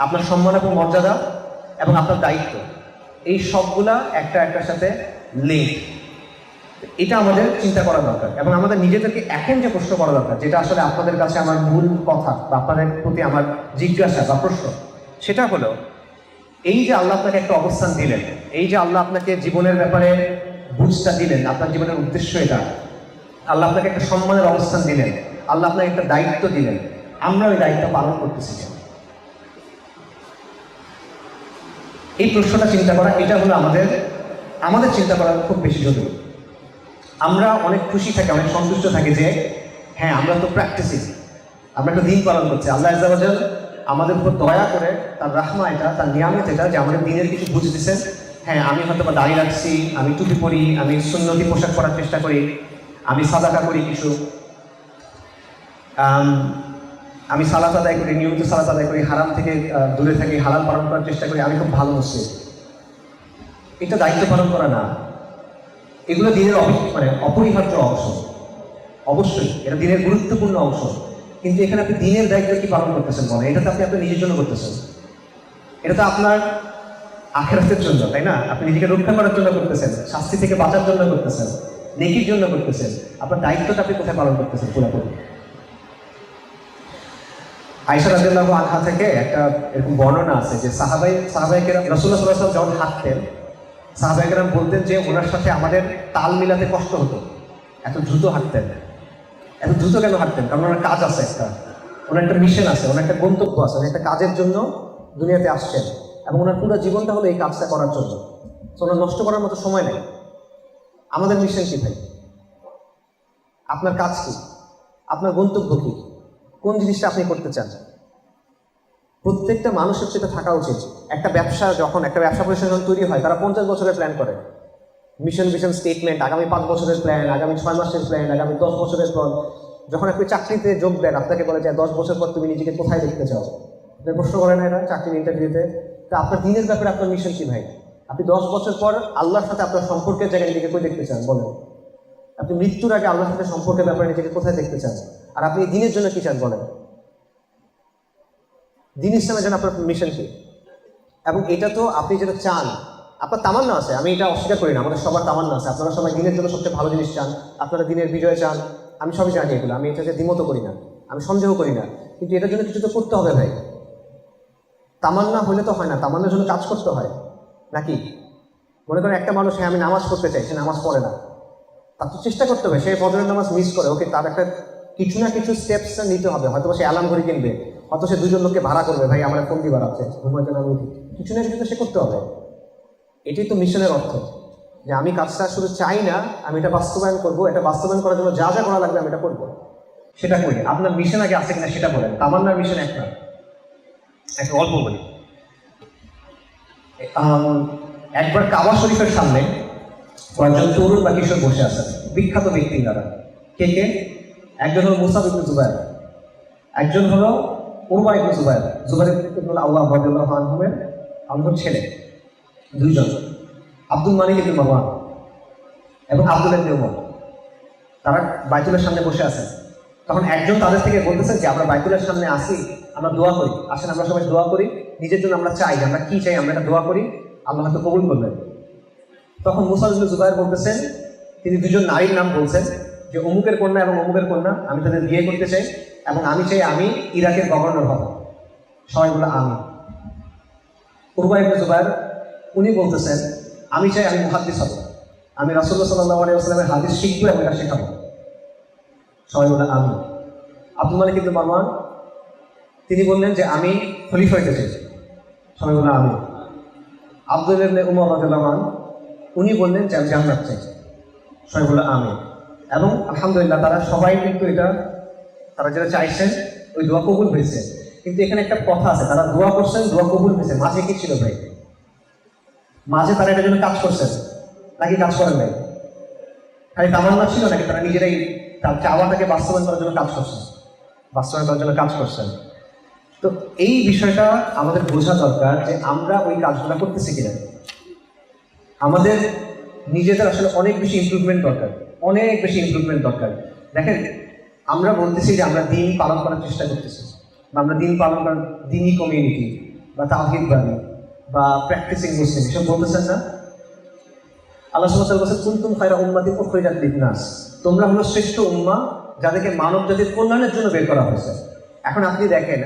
আপনার সম্মান এবং মর্যাদা এবং আপনার দায়িত্ব, এই সবগুলা একটা একটার সাথে লিঙ্ক। এটা আমাদের চিন্তা করা দরকার, এবং আমাদের নিজেদেরকে এখন যে প্রশ্ন করা দরকার, যেটা আসলে আপনাদের কাছে আমার মূল কথা বা আপনাদের প্রতি আমার জিজ্ঞাসা বা প্রশ্ন, সেটা হলো এই যে আল্লাহ আপনাকে একটা অবস্থান দিলেন, এই যে আল্লাহ আপনাকে জীবনের ব্যাপারে বুঝটা দিলেন, আপনার জীবনের উদ্দেশ্য এটা, আল্লাহ আপনাকে একটা সম্মানের অবস্থান দিলেন, আল্লাহ আপনাকে একটা দায়িত্ব দিলেন, আমরা ওই দায়িত্ব পালন করতেছি কেন? এই প্রশ্নটা চিন্তা করা, এটা হলো আমাদের চিন্তা করা খুব বেশি জরুরি। আমরা অনেক খুশি থাকি, অনেক সন্তুষ্ট থাকি যে হ্যাঁ আমরা তো প্র্যাকটিসিং, আমরা একটা দিন পালন করছি, আল্লাহ আযজা ওয়া জাল আমাদের উপর দয়া করে, তার রাহমা এটা, তার নিয়ামত এটা, যে আমাদের দিনের কিছু বুঝ দিচ্ছেন। হ্যাঁ, আমি হয়তো বা দাড়ি রাখছি, আমি টুপি পরি, আমি সুন্নতি পোশাক পরার চেষ্টা করি, আমি সাদাকা করি কিছু, আমি সালাত আদায় করি, নিয়মিত সালাত আদায় করি, হারাম থেকে দূরে থাকি, হালাল পালন করার চেষ্টা করি, আমি খুব ভালো মুসলিম। এটা দায়িত্ব পালন করা না, এগুলো দিনের অপরিহার্য অংশ, অবশ্যই এটা দিনের গুরুত্বপূর্ণ অংশ, কিন্তু এখানে আপনি দিনের দায়িত্ব কি পালন করতেছেন বলেন? এটা তো আপনি আপনার নিজের জন্য করতেছেন, এটা তো আপনার আখিরাতের জন্য, তাই না? আপনি নিজেকে রক্ষা করার জন্য করতেছেন, শাস্তি থেকে বাঁচার জন্য করতেছেন, নেকির জন্য করতেছেন। আপনার দায়িত্বটা আপনি কোথায় পালন করতেছেন পুরোপুরি? আয়েশা রাদিয়াল্লাহু আনহা থেকে একটা এরকম বর্ণনা আছে যে সাহাবায়ে কেরাম রাসূলুল্লাহ সাল্লাল্লাহু আলাইহি ওয়াসাল্লাম যখন হাঁটতেন, সাহাবায়ে কেরাম বলতেন যে ওনার সাথে আমাদের তাল মিলাতে কষ্ট হতো, এত দ্রুত হাঁটতেন। এত দ্রুত কেন হাঁটতেন? কারণ ওনার কাজ আছে, ওনার একটা মিশন আছে, ওনার একটা গন্তব্য আছে, ওনার একটা কাজের জন্য দুনিয়াতে আসছেন, এবং ওনার পুরো জীবনটা হলো এই কাজটা করার জন্য। ওনার নষ্ট করার মতো সময় নেই। আমাদের মিশন কি ভাই? আপনার কাজ কি? আপনার গন্তব্য কি? কোন জিনিসটা আপনি করতে চান? প্রত্যেকটা মানুষের সেটা থাকা উচিত। একটা ব্যবসা প্রতিষ্ঠান যখন তৈরি হয়, তারা 50 বছরের প্ল্যান করে। মিশন স্টেটমেন্ট, আগামী 5 বছরের প্ল্যান, আগামী 6 মাসের প্ল্যান, আগামী 10 বছরের প্ল্যান। যখন আপনি চাকরিতে যোগ দেন, আপনাকে বলে যে 10 বছর পর তুমি নিজেকে কোথায় দেখতে চাও? আপনি প্রশ্ন করেন না, চাকরির ইন্টারভিউতে? তা আপনার দিনের ব্যাপারে আপনার মিশন কি ভাই? আপনি 10 বছর পর আল্লাহর সাথে আপনার সম্পর্কের জায়গায় নিজেকে কই দেখতে চান বলেন? আপনি মৃত্যুর আগে আল্লাহর সাথে সম্পর্কের ব্যাপারে নিজেকে কোথায় দেখতে চান? আর আপনি দিনের জন্য কি চান বলেন? দিন ইসলামের জন্য আপনার মিশন কি? এবং এটা তো আপনি যেটা চান, আপনার তামান্না আছে, আমি এটা অস্বীকার করি না, আমাদের সবার তামান্না আছে। আপনারা সবাই দিনের জন্য সবচেয়ে ভালো জিনিস চান, আপনারা দিনের বিজয় চান, আমি সবই জানি এগুলো, আমি এটাকে দ্বিমত করি না, আমি সন্দেহ করি না। কিন্তু এটার জন্য কিছু তো করতে হবে ভাই। তামান্না হলে তো হয় না, তামান্নার জন্য কাজ করতে হয় নাকি? মনে করেন একটা মানুষ, হ্যাঁ আমি নামাজ পড়তে চাই, সে নামাজ পড়ে না, তার তো চেষ্টা করতে হবে। সে ফজরের নামাজ মিস করে, ওকে তার একটা কিছু না কিছু স্টেপস নিতে হবে। হয়তো সে অ্যালার্ম ঘড়ি কিনবে, হয়তো সে 2 জন লোককে ভাড়া করবে, ভাই আমার ফোন দিয়ে বাড়াচ্ছে, ঘুমার জন্য আমি উঠি। কিছু না কিছু তো সে করতে হবে। এটাই তো মিশনের অর্থ, যে আমি কাজটা শুধু চাই না, আমি এটা বাস্তবায়ন করবো। এটা বাস্তবায়ন করার জন্য যা যা করা লাগবে আমি এটা করবো, সেটা করি। আপনার মিশন আগে আছে কিনা সেটা বলেন। তামান্নার মিশন একটা গল্প বলি। একবার কাবা শরীফের সামনে কয়েকজন তরুণ বা কিশোর বসে আছেন, বিখ্যাত ব্যক্তি তারা। কে কে? একজন হলো মুসাব ইবনে জুবায়ের, একজন হলো উরওয়া ইবনে জুবায়ের, জুবায়ের ইবনে আওয়াম রাদিয়াল্লাহু আনহুর ছেলে। 2 জন, আব্দুল মালিক ইবনে মারওয়ান এবং আব্দুল্লাহ ইবনে উমর। তারা বাইতুলের সামনে বসে আছেন। তখন একজন তাদের থেকে বলতেছেন যে আমরা বাইতুলের সামনে আসি, আমরা দোয়া করি, আসেন আমরা সবাই দোয়া করি, নিজের জন্য আমরা চাই, আমরা কি চাই আমরা এটা দোয়া করি, আল্লাহ হয়তো কবুল করবেন। তখন মুসাব ইবনে জুবায়ের বলতেছেন, তিনি 2 জন নারীর নাম বলছেন যে অমুকের কন্যা এবং অমুকের কন্যা, আমি তাদের বিয়ে করতে চাই এবং আমি চাই আমি ইরাকের গভর্নর হব। সবাই বলে আমি। উরওয়া ইবনে জুবায়ের উনি বলতেছেন, আমি চাই আমি মুহাদ্দিস হব, আমি রাসূলুল্লাহ সাল্লাল্লাহু আলাইহি ওয়াসাল্লামের হাদিস শিখবো এবং এটা শেখাবো। সবাই বলে আমি। আব্দুল মালিক ইবনে মারওয়ান তিনি বললেন যে আমি খলিফা হইতে চাই। সবাই বলে আমি। আব্দুল্লাহ ইবনে উমর রাদিয়াল্লাহু আনহু উনি বললেন যে আমি জান্নাত চাই। সবাই বলে আমি। এবং আলহামদুলিল্লাহ তারা সবাই কিন্তু তারা যেটা চাইছেন ওই দোয়া কবুল হয়েছে। কিন্তু এখানে একটা কথা আছে, তারা দোয়া করছেন, দোয়া কবুল হয়েছে, মাঝে কি ছিল ভাই? মাঝে তারা এটার জন্য কাজ করছেন নাকি কাজ করেন নাই? খালি তামান্না ছিল নাকি তারা নিজেরাই তার চাওয়াটাকে বাস্তবায়ন করার জন্য কাজ করছেন? বাস্তবায়ন করার জন্য কাজ করছেন। তো এই বিষয়টা আমাদের বোঝা দরকার যে আমরা ওই কাজগুলো করতেছি কিনা। আমাদের নিজেদের আসলে অনেক বেশি ইমপ্রুভমেন্ট দরকার, অনেক বেশি ইমপ্রুভমেন্ট দরকার। দেখেন, আমরা বলতেছি যে আমরা দিন পালন করার চেষ্টা করতেছি, বা আমরা দিন পালন করার দিনই কমিউনিটি বা তাওহীদবাদী বা প্র্যাকটিসিং মুসলিম এসব বলতেছেন না? আল্লাহ সুবহানাহু ওয়া তাআলা বলেছেন, কুনতুম খায়রা উম্মাতিন উখরিজাত লিন-নাস, তোমরা হলো শ্রেষ্ঠ উম্মাহ যাদেরকে মানব জাতির কল্যাণের জন্য বের করা হয়েছে। এখন আপনি দেখেন,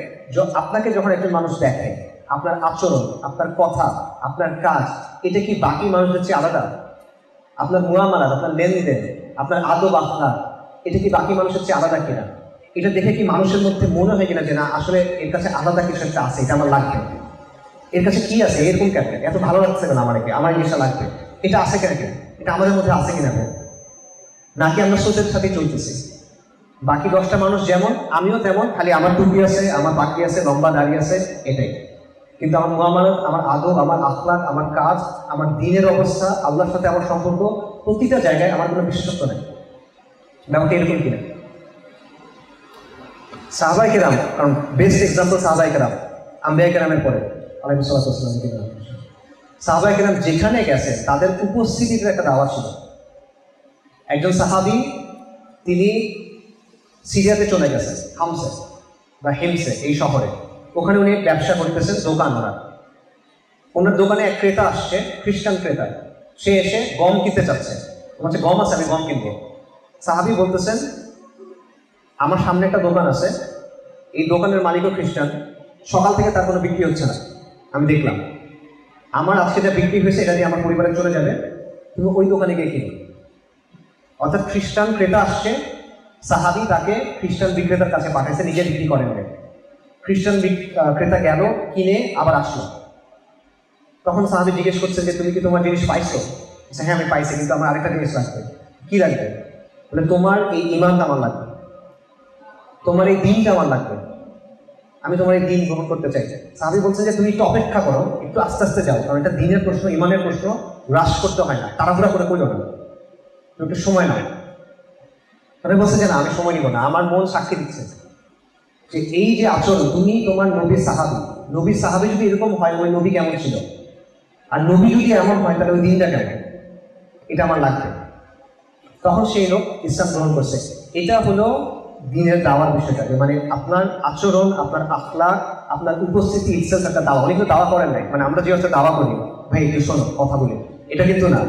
আপনাকে যখন একজন মানুষ দেখে, আপনার আচরণ, আপনার কথা, আপনার কাজ, এটা কি বাকি মানুষদের চেয়ে আলাদা? আপনার মুআমালাত, আপনার লেনদেন, আপনার আদব আখলাক, এটা কি বাকি মানুষের চেয়ে আলাদা কিনা? এটা দেখে কি মানুষের মধ্যে মনে হয় কিনা যে না আসলে এর কাছে আলাদা কিছু একটা আছে, এটা আমার লাগবে, এর কাছে কি আছে, এরকম কেন, এত ভালো লাগছে কেন আমাকে, আমার এই জিনিসটা লাগবে, এটা আছে কেন, এটা আমাদের মধ্যে আছে কিনা? নাকি আমরা সোচের সাথে চলতেছি? বাকি 10টা মানুষ যেমন আমিও তেমন, খালি আমার টুপি আছে, আমার বাকি আছে, লম্বা দাঁড়িয়ে আছে, এটাই। কিন্তু আমার মুআমালাত, আমার আদব, আমার আখলাক, আমার কাজ, আমার দিনের অবস্থা, আল্লাহর সাথে আমার সম্পর্ক, প্রতিটা জায়গায় আমার কোনো বিশেষত্ব নেই। ব্যাপারটা এরকম কিনা? সাহাবায়ে কেরাম, কারণ বেস্ট এক্সাম্পল সাহাবায়ে কেরাম, আম্বিয়া কেরামের পরে আলাইহিস সালাতু ওয়াস সালাম, সাহাবায়ে কেরাম যেখানে গেছে তাদের উপস্থিতির একটা দাওয়াত ছিল। একজন সাহাবী তিনি সিরিয়াতে চলে গেছেন, হামসে বা হেমসে এই শহরে। ওখানে উনি ব্যবসা করতেছেন, দোকান ওনার দোকানে এক ক্রেতা আসছে, খ্রিস্টান ক্রেতা। সে এসে গম কিনতে চাচ্ছে, তোমার কাছে গম আছে, আমি গম কিনবো। সাহাবী বলতেছেন, আমার সামনে একটা দোকান আছে, এই দোকানের মালিকও খ্রিস্টান, সকাল থেকে তার কোনো বিক্রি হচ্ছে না, আমি দেখলাম, আমার আজকে যা বিক্রি হয়েছে এটা দিয়ে আমার পরিবারে চলে যাবে, তুমি ওই দোকানে গিয়ে কিনো। অর্থাৎ খ্রিস্টান ক্রেতা আসছে, সাহাবী তাকে খ্রিস্টান বিক্রেতার কাছে পাঠাইছে, নিজে বিক্রি করেন। খ্রিস্টান ক্রেতা গেল, কিনে আবার আসলো। তখন সাহাবী জিজ্ঞেস করছেন যে তুমি কি তোমার জিনিস পাইছো? আচ্ছা হ্যাঁ আমি পাইছি, কিন্তু আমার আরেকটা জিনিস লাগবে। কি লাগবে? বলে তোমার এই ইমানটা আমার লাগবে, তোমার এই দিনটা আমার লাগবে, আমি তোমার এই দিন গ্রহণ করতে চাই। সাহাবী বলছেন যে তুমি একটু অপেক্ষা করো, একটু আস্তে আস্তে যাও, কারণ এটা দিনের প্রশ্ন, ইমানের প্রশ্ন, হ্রাস করতে হয় না, তাড়াহুড়া করে করো না, তুমি একটু সময় নাও। তাহলে বলছে যে না আমি সময় নিব না, আমার মন সাক্ষী দিচ্ছে যে এই যে আচরণ, তুমি তোমার নবীর সাহাবী, নবীর সাহাবী যদি এরকম হয়, ওই নবী কেমন ছিল, আর নবী যদি এমন হয় তাহলে ওই দিনটা কেমন, এটা আমার লাগবে। তখন সেই লোক ইসলাম গ্রহণ করছে। এটা হলো দিনের দাওয়ার বিষয়টা, যে মানে আপনার আচরণ, আপনার আখলাক, আপনার উপস্থিতি ইচ্ছা একটা দাওয়া। অনেক দাওয়া করেন নাই, মানে আমরা যে হচ্ছে দাওয়া করি, ভাই একটু শোনো কথা বলি, এটা কিন্তু না,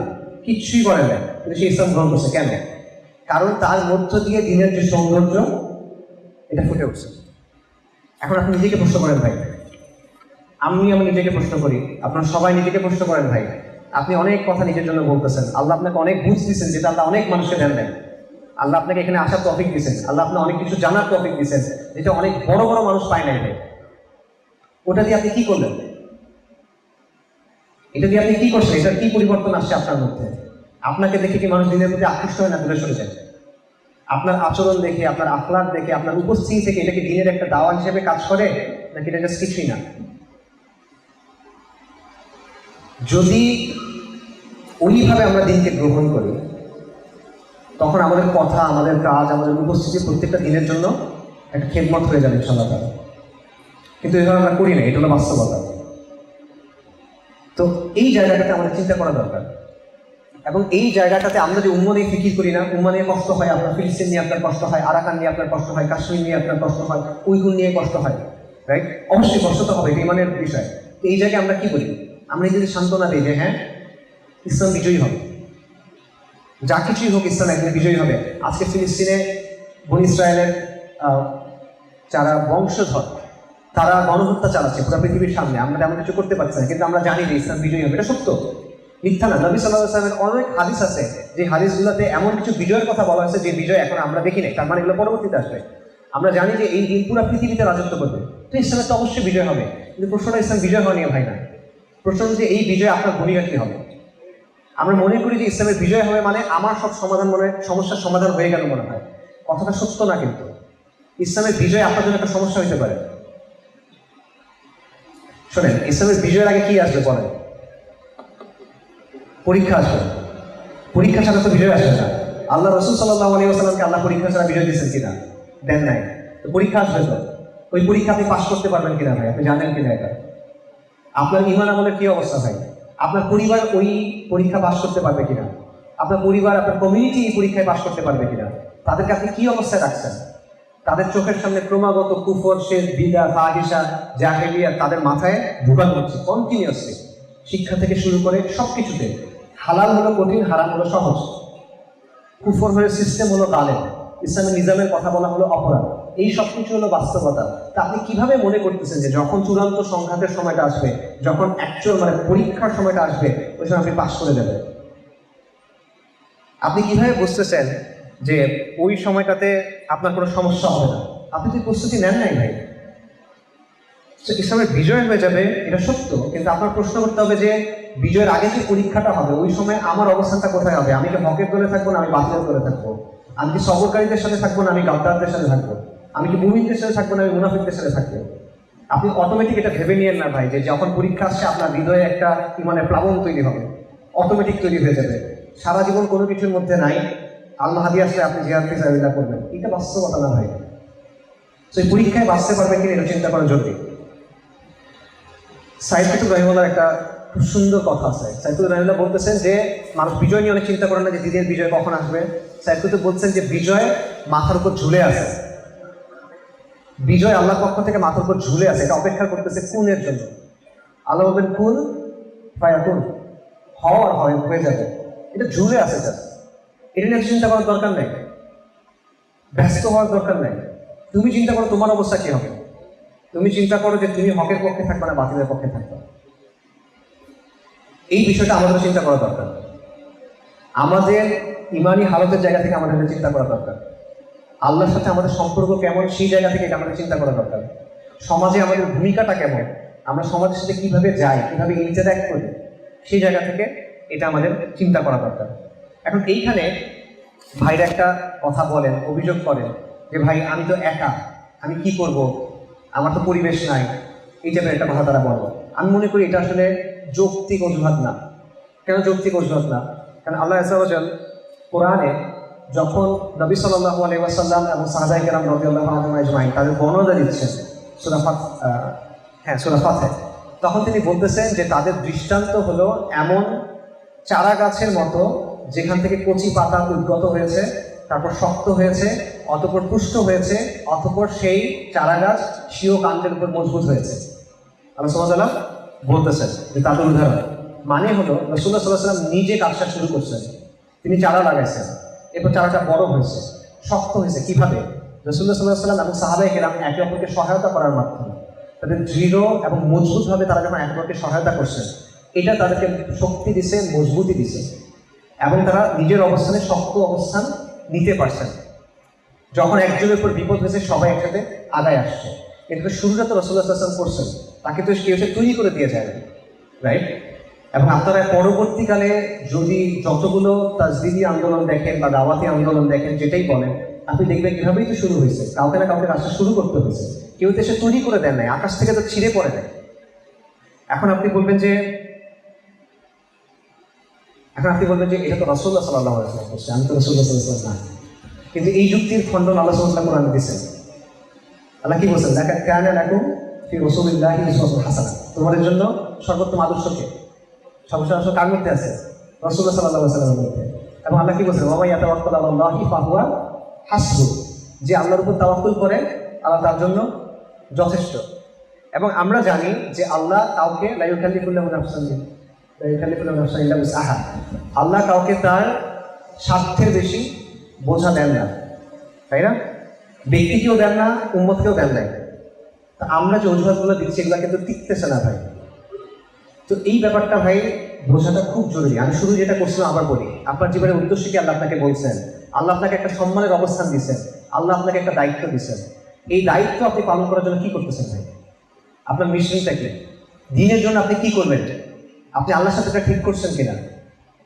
কিচ্ছুই করেন নাই, কিন্তু সে ইসলাম গ্রহণ করছে। কেন? কারণ তার মধ্য দিয়ে দিনের যে সৌন্দর্য এটা ফুটে উঠছে। এখন আপনি নিজেকে প্রশ্ন করেন ভাই, আমি নিজেকে প্রশ্ন করি, আপনারা সবাই নিজেকে প্রশ্ন করেন ভাই, আপনি অনেক কথা নিজের জন্য বলতেছেন, আল্লাহ আপনাকে অনেক বুঝ দিচ্ছেন, যেটা আল্লাহ অনেক মানুষকে ধ্যান দেন। আল্লাহ আপনাকে এখানে আসার টপিক দিচ্ছেন, আল্লাহ আপনার অনেক কিছু জানার টপিক দিচ্ছেন, যেটা অনেক বড় বড় মানুষ পায় নাই ভাই। ওটা দিয়ে আপনি কি করলেন? এটা দিয়ে আপনি কি করছেন? এটার কি পরিবর্তন আসছে আপনার মধ্যে? আপনাকে দেখে কি মানুষ দিনের প্রতি আকৃষ্ট হয় না দূরে সরে যায়? আপনার আচরণ দেখে, আপনার আখলাক দেখে, আপনার উপস্থিতি থেকে এটা কি দিনের একটা দাওয়া হিসেবে কাজ করে, নাকি এটা জাস্ট কিছুই না? যদি ওইভাবে আমরা দিনকে গ্রহণ করি, তখন আমাদের কথা, আমাদের কাজ, আমাদের উপস্থিতি প্রত্যেকটা দিনের জন্য একটা খেদমত হয়ে যাবে ইনশাআল্লাহ। কিন্তু এভাবে আমরা করি না, এটা হলো বাস্তবতা। তো এই জায়গাটাতে আমাদের চিন্তা করা দরকার, এবং এই জায়গাটাতে আমরা যে উম্মা নিয়ে ফিকির করি না, উম্মা নিয়ে কষ্ট হয়, আপনার ফিলিস্তিন নিয়ে আপনার কষ্ট হয়, আরাকান নিয়ে আপনার কষ্ট হয়, কাশ্মীর নিয়ে আপনার কষ্ট হয়, উইগুর নিয়ে কষ্ট হয়, রাইট? অবশ্যই কষ্ট তো হবে, ইমানের বিষয়। তো এই জায়গায় আমরা কি করি? আমরা যদি সান্ত্বনা দিই যে হ্যাঁ ইসলাম বিজয়ী হবে, যা কিছুই হোক ইসলাম একদিন বিজয়ী হবে। আজকে ফিলিস্তিনে বনি ইসরায়েলের যারা বংশধর, তারা গণহত্যা চালাচ্ছে পুরো পৃথিবীর সামনে, আমরা তেমন কিছু করতে পারছি না, কিন্তু আমরা জানি যে ইসলাম বিজয়ী হবে। এটা সত্য, মিথ্যা না। নবী সাল্লাল্লাহু আলাইহি ওয়াসাল্লামের অনেক হাদিস আছে, যে হাদিসগুলোতে এমন কিছু বিজয়ের কথা বলা হয়েছে যে বিজয় এখন আমরা দেখি নাই, তার মানে এগুলো পরবর্তীতে আসবে। আমরা জানি যে এই দিন পুরো পৃথিবীতে রাজত্ব করবে, তো ইসলামের তো অবশ্যই বিজয় হবে। কিন্তু প্রশ্নটা ইসলাম বিজয় হওয়া নিয়ে ভাই না, প্রশ্ন যে এই বিজয় আপনার ভূমিকা কি হবে। আমরা মনে করি যে ইসলামের বিজয় হবে মানে আমার সব সমাধান, মনে সমস্যার সমাধান হয়ে গেল মনে হয়। কথাটা সত্য না, কিন্তু ইসলামের বিজয় আপনার জন্য একটা সমস্যা হতে পারে। শোনেন, ইসলামের বিজয়ের আগে কি আসবে বলেন? পরীক্ষা আসবে। পরীক্ষা ছাড়া তো বিজয় আসবে না। আল্লাহ রাসূল সাল্লাল্লাহু আলাইহি ওয়াসাল্লামকে আল্লাহ পরীক্ষা ছাড়া বিজয় দিয়েছেন কিনা? দেন নাই। তো পরীক্ষা আসবে তো, ওই পরীক্ষা আপনি পাস করতে পারবেন কিনা ভাই? আপনি জানেন কিনা এটা? আপনার ঈমান আমলের কি অবস্থা ভাই? আপনার পরিবার ওই পরীক্ষা পাস করতে পারবে কিনা? আপনার পরিবার, আপনার কমিউনিটি এই পরীক্ষায় পাস করতে পারবে কিনা? তাদেরকে আপনি কি অবস্থায় রাখছেন? তাদের চোখের সামনে ক্রমাগত কুফর, শের, বিদআত, ফাহিশা, জাহেলিয়াত তাদের মাথায় ঢুকানো হচ্ছে কন্টিনিউয়াসলি। শিক্ষা থেকে শুরু করে সবকিছুতে। হালাল হলো কঠিন, হারাম হলো সহজ। কুফর হলো সিস্টেম, হলো গালেব। ইসলামের নিজামের কথা বলা হলো অপরাধ। এই সব কিছু হলো বাস্তবতা। তা আপনি কিভাবে মনে করতেছেন যে যখন চূড়ান্ত সংঘাতের সময়টা আসবে, যখন অ্যাকচুয়াল মানে পরীক্ষার সময়টা আসবে, ওই সময় আপনি পাস করে দেবেন? আপনি কিভাবে বুঝতেছেন যে ওই সময়টাতে আপনার কোনো সমস্যা হবে না? আপনি তো প্রস্তুতি নেন নাই ভাই। ইসলামের বিজয় হয়ে যাবে এটা সত্য, কিন্তু আপনার প্রশ্ন করতে হবে যে বিজয়ের আগে যে পরীক্ষাটা হবে, ওই সময় আমার অবস্থানটা কোথায় হবে? আমি কি হকের দলে থাকবো না আমি বাতিলের দলে থাকবো? আমি কি সবরকারীদের সাথে থাকবো না আমি গাদ্দারদের সাথে থাকবো? আমি কি মুমিনদের সাথে থাকবো না আমি মুনাফিকদের সাথে থাকবো? আপনি অটোমেটিক এটা ভেবে নিয়েন না ভাই যে যখন পরীক্ষা আসছে আপনার হৃদয়ে একটা মানে প্লাবন তৈরি হবে, অটোমেটিক তৈরি হয়ে যাবে। সারা জীবন কোনো কিছুর মধ্যে নাই, আল্লাহ হাদি আসলে আপনি জিহাদ ফিসাবিল্লাহ করবেন, এটা বাস্তবতা না ভাই। সেই পরীক্ষায় বাঁচতে পারবেন কিনা এটা চিন্তা করা জরুরি। সাইদ কুতুব রাহিমাহুল্লাহর একটা খুব সুন্দর কথা আছে। সাইদ কুতুব রাহিমাহুল্লাহ বলতেছেন যে মানুষ বিজয় নিয়ে অনেক চিন্তা করে না, যে দিনের বিজয় কখন আসবে। সাইদ কুতুব বলছেন যে বিজয় মাথার উপর ঝুলে আছে, বিজয় আল্লাহর পক্ষ থেকে মাথার উপর ঝুলে আছে, এটা অপেক্ষা করতেছে কুনের জন্য। আল্লাহ বলবেন কুন ফায়াকুন, হওয়ার হয় হয়ে যাবে, এটা ঝুলে আছে। এটা নিয়ে চিন্তা করার দরকার নেই, ব্যস্ত হওয়ার দরকার নেই। তুমি চিন্তা করো তোমার অবস্থা কি হবে। তুমি চিন্তা করো যে তুমি হকের পক্ষে থাকবে না বাতিলের পক্ষে থাকবে। এই বিষয়টা আমাদের চিন্তা করা দরকার। আমাদের ইমানি হালতের জায়গা থেকে আমাদের চিন্তা করা দরকার। আল্লাহর সাথে আমাদের সম্পর্ক কেমন সেই জায়গা থেকে এটা আমাদের চিন্তা করা দরকার। সমাজে আমাদের ভূমিকাটা কেমন, আমরা সমাজের সাথে কিভাবে যাই, কিভাবে ইন্টারঅ্যাক্ট করি, সেই জায়গা থেকে এটা আমাদের চিন্তা করা দরকার। এখন এইখানে ভাইরা একটা কথা বলেন, অভিযোগ করেন যে ভাই আমি তো একা, আমি কি করব, আমার তো পরিবেশ নাই, এই টাইপের একটা কথা তারা বলে। আমি মনে করি এটা আসলে যৌক্তিক অজুহাত না। কেন যৌক্তিক অজুহাত না? কারণ আল্লাহ আযজা ওয়া জাল কোরআনে যখন নবী সাল্লাল্লাহু আলাইহি ওয়াসাল্লাম এবং সাহাবায়ে কেরাম রাদিয়াল্লাহু আনহুম আজমাইন তাদের বর্ণনা দিচ্ছেন সূরা ফাতহ, তখন তিনি বলতেছেন যে তাদের দৃষ্টান্ত হলো এমন চারা গাছের মতো যেখান থেকে কচি পাতা উদ্গত হয়েছে, তারপর শক্ত হয়েছে, অতঃপর পুষ্ট হয়েছে, অতঃপর সেই চারা গাছ স্বীয় কাণ্ডের উপর মজবুত হয়েছে। আল্লাহ সুবহানাহু ওয়া তাআলা বলতেছেন যে তাদের উদাহরণ মানে হলো রাসূলুল্লাহ সাল্লাল্লাহু আলাইহি ওয়াসাল্লাম নিজে কাজটা শুরু করছেন, তিনি চারা লাগাইছেন, এরপর চারাটা বড় হয়েছে, শক্ত হয়েছে। কিভাবে? রাসূলুল্লাহ সাল্লাল্লাহু আলাইহি ওয়াসাল্লাম এবং সাহাবায়ে কেরাম একে অপরকে সহায়তা করার মাধ্যমে, তাদের দৃঢ় এবং মজবুতভাবে তারা যখন একে অপরকে সহায়তা করছেন, এটা তাদেরকে শক্তি দিছে, মজবুতি দিছে, এবং তারা নিজের অবস্থানে শক্ত অবস্থান নিতে পারছেন। যখন একজনের উপর বিপদ হয়েছে সবাই একসাথে আগায় আসছে। কিন্তু শুরুটা তো রাসূলুল্লাহ সাল্লাল্লাহু আলাইহি ওয়াসাল্লাম করছেন, তাকে তো কেউ তৈরি করে দিয়ে যায়, রাইট? এবং আপনারা পরবর্তীকালে যদি যতগুলো তাজদিদি আন্দোলন দেখেন বা দাওয়াতি আন্দোলন দেখেন, যেটাই বলেন, আপনি দেখবেন এভাবেই তো শুরু হয়েছে। কাউকে না কাউকে রাস্তা শুরু করতে হয়েছে, কেউ তো এসে তৈরি করে দেন নাই, আকাশ থেকে তো ছিঁড়ে পড়ে দেয়। এখন আপনি বলবেন যে এটা তো রাসূলুল্লাহ সাল্লাল্লাহু আলাইহি ওয়াসাল্লাম করছে, আমি তো রাসূলুল্লাহ সাল্লাল্লাহু আলাইহি ওয়াসাল্লাম না। কিন্তু এই যুক্তির খণ্ডন আল্লাহ সুবহানাহু ওয়া তাআলা কোরআনে দিয়েছেন। আল্লাহ কি বলছেন? লাকাদ কানা লাকুম ফি রাসূলিল্লাহি উসওয়াতুন হাসানাহ, তোমাদের জন্য সর্বোত্তম আদর্শকে সর্বশ্রেষ্ঠ কার মধ্যে আছে? রাসূলুল্লাহ সাল্লাল্লাহু আলাইহি ওয়াসাল্লামের মধ্যে। এবং আল্লাহ কি বলছেন? ওয়া মান ইয়াতাওয়াক্কাল আলাল্লাহি ফাহুয়া হাসবুহ, যে আল্লাহর উপর তাওয়াক্কুল করে আল্লাহ তার জন্য যথেষ্ট। এবং আমরা জানি যে আল্লাহ কাউকে লা ইউকাল্লিফুল্লাহু নাফসান ইল্লা উসআহা, আল্লাহ কাউকে তার স্বার্থের বেশি বোঝা দেন না, তাই না? ব্যক্তিকেও দেন না, উম্মতকেও দেন নাই। তা আমরা যে অজুহাতগুলো দিচ্ছি এগুলো কিন্তু টিকতেছে না ভাই। তো এই ব্যাপারটা ভাই বোঝাটা খুব জরুরি। আমি শুরু যেটা করছিলাম আবার বলি, আপনার জীবনের উদ্দেশ্য কি আল্লাহ আপনাকে বলছেন, আল্লাহ আপনাকে একটা সম্মানের অবস্থান দিচ্ছেন, আল্লাহ আপনাকে একটা দায়িত্ব দিচ্ছেন। এই দায়িত্ব আপনি পালন করার জন্য কি করতেছেন ভাই? আপনার মিশনটা কি? দিনের জন্য আপনি কি করবেন? আপনি আল্লাহর সাথে এটা ঠিক করছেন কিনা?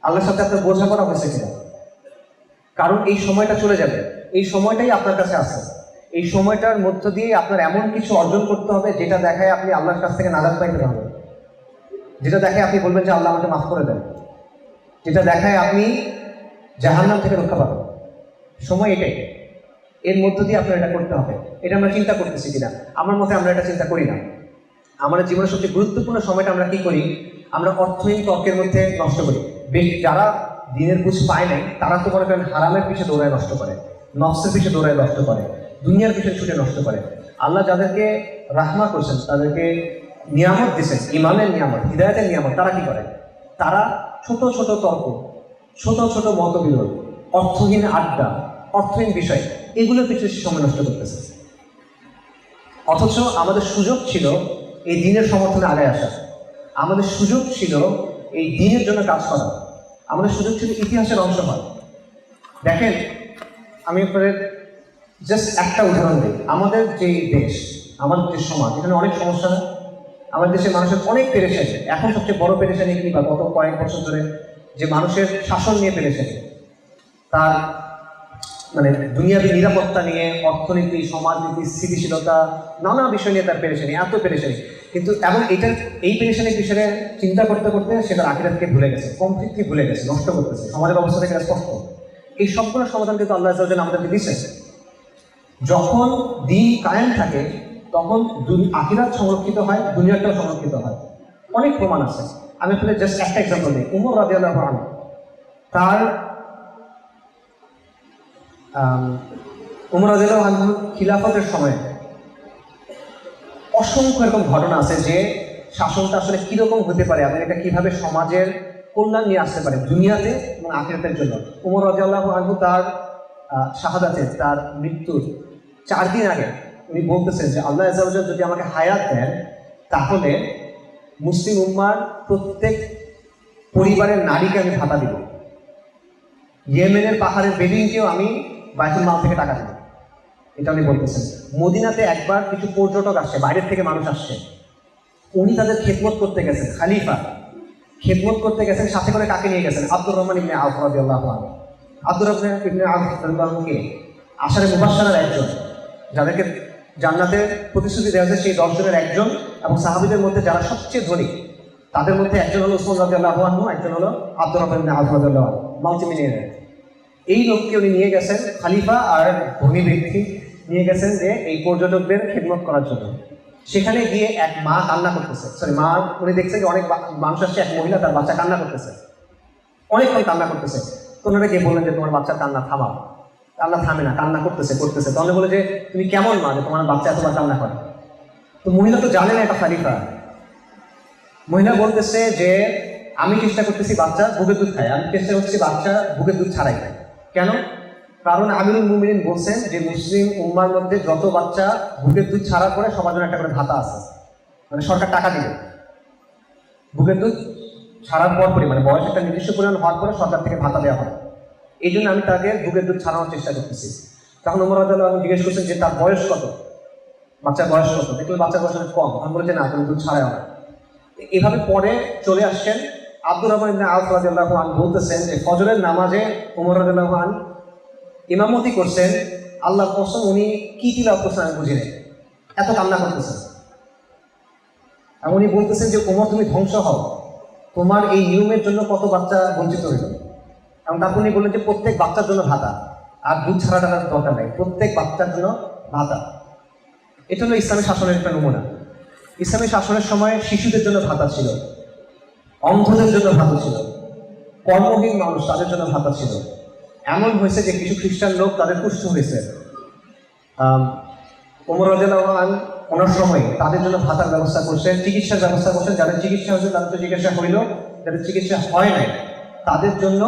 আল্লাহর সাথে আপনার বোঝাপড়া হয়েছে কিনা? কারণ এই সময়টা চলে যাবে, এই সময়টাই আপনার কাছে আছে। এই সময়টার মধ্য দিয়ে আপনার এমন কিছু অর্জন করতে হবে যেটা দেখায় আপনি আল্লাহর কাছ থেকে নাজাত পাইতে হবে, যেটা দেখায় আপনি বলবেন যে আল্লাহ আমাকে মাফ করে দেন, যেটা দেখায় আপনি জাহান্নাম থেকে রক্ষা পাবেন। সময় এটাই, এর মধ্য দিয়ে আপনার এটা করতে হবে। এটা আমরা চিন্তা করতেছি কিনা? আমার মতে আমরা এটা চিন্তা করি না। আমাদের জীবনের সবচেয়ে গুরুত্বপূর্ণ সময়টা আমরা কি করি? আমরা অর্থহীন তর্কের মধ্যে নষ্ট করি। যারা দিনের বুঝ পায় নাই তারা তো মনে করেন হারামের পিছিয়ে দৌড়ায় নষ্ট করে, নফসের পিছিয়ে দৌড়ায় নষ্ট করে, দুনিয়ার পিছনে ছুটে নষ্ট করে। আল্লাহ যাদেরকে রাহমা করছেন, তাদেরকে নিয়ামত দিচ্ছেন, ইমানের নিয়ামত, হিদায়াতের নিয়ামত, তারা কি করে? তারা ছোট ছোট তর্ক, ছোট ছোট মতবিরোধ, অর্থহীন আড্ডা, অর্থহীন বিষয়, এগুলোর পিছনে সময় নষ্ট করতেছে। অথচ আমাদের সুযোগ ছিল এই দিনের সমর্থনে আগে আসা, আমাদের সুযোগ ছিল এই দিনের জন্য কাজ করা, আমাদের সুযোগ ছিল ইতিহাসের অংশ হওয়া। দেখেন, আমি আপনাদের জাস্ট একটা উদাহরণ দিই। আমাদের যে দেশ, আমাদের যে সমাজ, এখানে অনেক সমস্যা না? আমাদের দেশের মানুষের অনেক পেরেশানি। এখন সবচেয়ে বড় পেরেশানি কি? বা গত কয়েক বছর ধরে যে মানুষের শাসন নিয়ে পেরেশানি, তার মানে দুনিয়াবী নিরাপত্তা নিয়ে, অর্থনীতি, সমাজনীতি, স্থিতিশীলতা, নানা বিষয় নিয়ে তার পেরেশানি, এত পেরেশানি। কিন্তু এবং এই পেরেশানির বিষয়ে চিন্তা করতে করতে সে তার আখিরাতকে ভুলে গেছে, কমপ্লিটলি ভুলে গেছে, নষ্ট করতেছে। সমাজের অবস্থা থেকে স্পষ্ট। এই সবগুলোর সমাধান কিন্তু আল্লাহ আযজা ওয়া জাল্লা আমাদেরকে দিয়েছেন। যখন দিন কায়েম থাকে তখন আখিরাত সংরক্ষিত হয়, দুনিয়াটাও সংরক্ষিত হয়। অনেক প্রমাণ আছে। আমি আপনাদের জাস্ট একটা এক্সাম্পল দিই। উমর রাদিয়াল্লাহু আনহু, তার উমর রাদিয়াল্লাহু আনহু খিলাফতের সময় অসংখ্য এরকম ঘটনা আছে যে শাসনটা আসলে কীরকম হতে পারে এবং এটা কীভাবে সমাজের কল্যাণ নিয়ে আসতে পারে দুনিয়াতে এবং আখিরাতের জন্য। উমর রাদিয়াল্লাহু আনহু তার শাহাদাতের, তার মৃত্যুর 4 দিন আগে উনি বলতেছেন যে আল্লাহ আযজা ওয়া জাল্লা যদি আমাকে হায়াত দেন তাহলে মুসলিম উম্মার প্রত্যেক পরিবারের নারীকে আমি ভাতা দিব, ইয়েমেনের পাহাড়ের বেদুইনকেও আমি বাইতুল মাল থেকে টাকা দেব। এটা উনি বলতেছেন। মদিনাতে একবার কিছু পর্যটক আসছে, বাইরের থেকে মানুষ আসছে, উনি তাদের খেদমত করতে গেছেন, খালিফা, খেদমত করতে গেছেন, সাথে করে কাকে নিয়ে গেছেন? আব্দুর রহমান ইবনে আওফ রাদিয়াল্লাহু আনহু। আব্দুর রহমান ইবনে আওফ রাদিয়াল্লাহু আনহুকে আশারে মুবাশশারার একজন, যাদেরকে জান্নাতের প্রতিশ্রুতি দেওয়া হয়েছে সেই 10 জনের একজন, এবং সাহাবীদের মধ্যে যারা সবচেয়ে ধনী তাদের মধ্যে একজন হলো উসমান রাদিয়াল্লাহু আনহু, একজন হলো আব্দুর রহমান ইবনে আওফ রাদিয়াল্লাহু আনহু, মাল্টিমিলিয়নার। এই লোককে উনি নিয়ে গেছেন, খলিফা আর ধনী ব্যক্তি নিয়ে গেছেন যে এই পর্যটকদের খেদমত করার জন্য। সেখানে গিয়ে এক মা কান্না করতেছে, উনি দেখছেন যে অনেক মানুষ আসছে, এক মহিলা তার বাচ্চা কান্না করতেছে, অনেকক্ষণ কান্না করতেছে। তো ওনারা গিয়ে বললেন যে তোমার বাচ্চার কান্না থামাও। কান্না থামে না, কান্না করতেছে। তাহলে বলে যে তুমি কেমন মা যে তোমার বাচ্চা এতবার কান্না করে? তো মহিলা তো জানে না এটা খলিফা। মহিলা বলতেছে যে আমি চেষ্টা করতেছি বাচ্চা বুকের দুধ খায়, আমি চেষ্টা করতেছি বাচ্চা বুকের দুধ ছাড়াই খায়। কেন? কারণ আমিরুল মুমিনিন বলছেন যে মুসলিম উম্মার মধ্যে যত বাচ্চা বুকের দুধ ছাড়া করে সবার জন্য একটা করে ভাতা আছে, মানে সরকার টাকা দিবে বুকের দুধ ছাড়ার পরপরই, মানে বয়স একটা নির্দিষ্ট পরিমাণ হওয়ার পরে সরকার থেকে ভাতা দেওয়া হয়। এই জন্য আমি তাকে বুকের দুধ ছাড়ানোর চেষ্টা করতেছি। তখন ওমর রাদিয়াল্লাহু আনহু জিজ্ঞেস করছেন যে তার বয়স কত, বাচ্চার বয়স কত? দেখলেন বাচ্চার বয়স অনেক কম। তখন বলেছে না, তুমি দুধ ছাড়াও না। এভাবে পরে চলে আসছেন আব্দুর রহমান ইবনে আওফ রাদিয়াল্লাহু আনহু বলতেছেন যে ফজরের নামাজে ওমর রাদিয়াল্লাহু আনহু ইমামতি করছেন, আল্লাহর কসম উনি কি তিলাওয়াত করছেন আমি বুঝি নাই, এত কান্না করতেছেন। এবং উনি বলতেছেন যে ওমর তুমি ধ্বংস হও, তোমার এই নিয়মের জন্য কত বাচ্চা বঞ্চিত হইল। এবং তারপর উনি বললেন যে প্রত্যেক বাচ্চার জন্য ভাতা, আর দুধ ছাড়াটা দরকার নাই, প্রত্যেক বাচ্চার জন্য ভাতা। এটা হলো ইসলামী শাসনের একটা নমুনা। ইসলামী শাসনের সময় শিশুদের জন্য ভাতা ছিল, অন্ধদের জন্য ভাতা ছিল, কর্মহীন মানুষ তাদের জন্য ভাতা ছিল। এমন হয়েছে যে কিছু খ্রিস্টান লোক তাদের কুষ্ঠ হয়েছে, ওমর রাদিয়াল্লাহু আনহু ওনার সময় তাদের জন্য ভাতার ব্যবস্থা করছেন, চিকিৎসার ব্যবস্থা করছেন। যাদের চিকিৎসা হয়েছে তাদের তো চিকিৎসা হইল, যাদের চিকিৎসা হয় নাই তাদের জন্য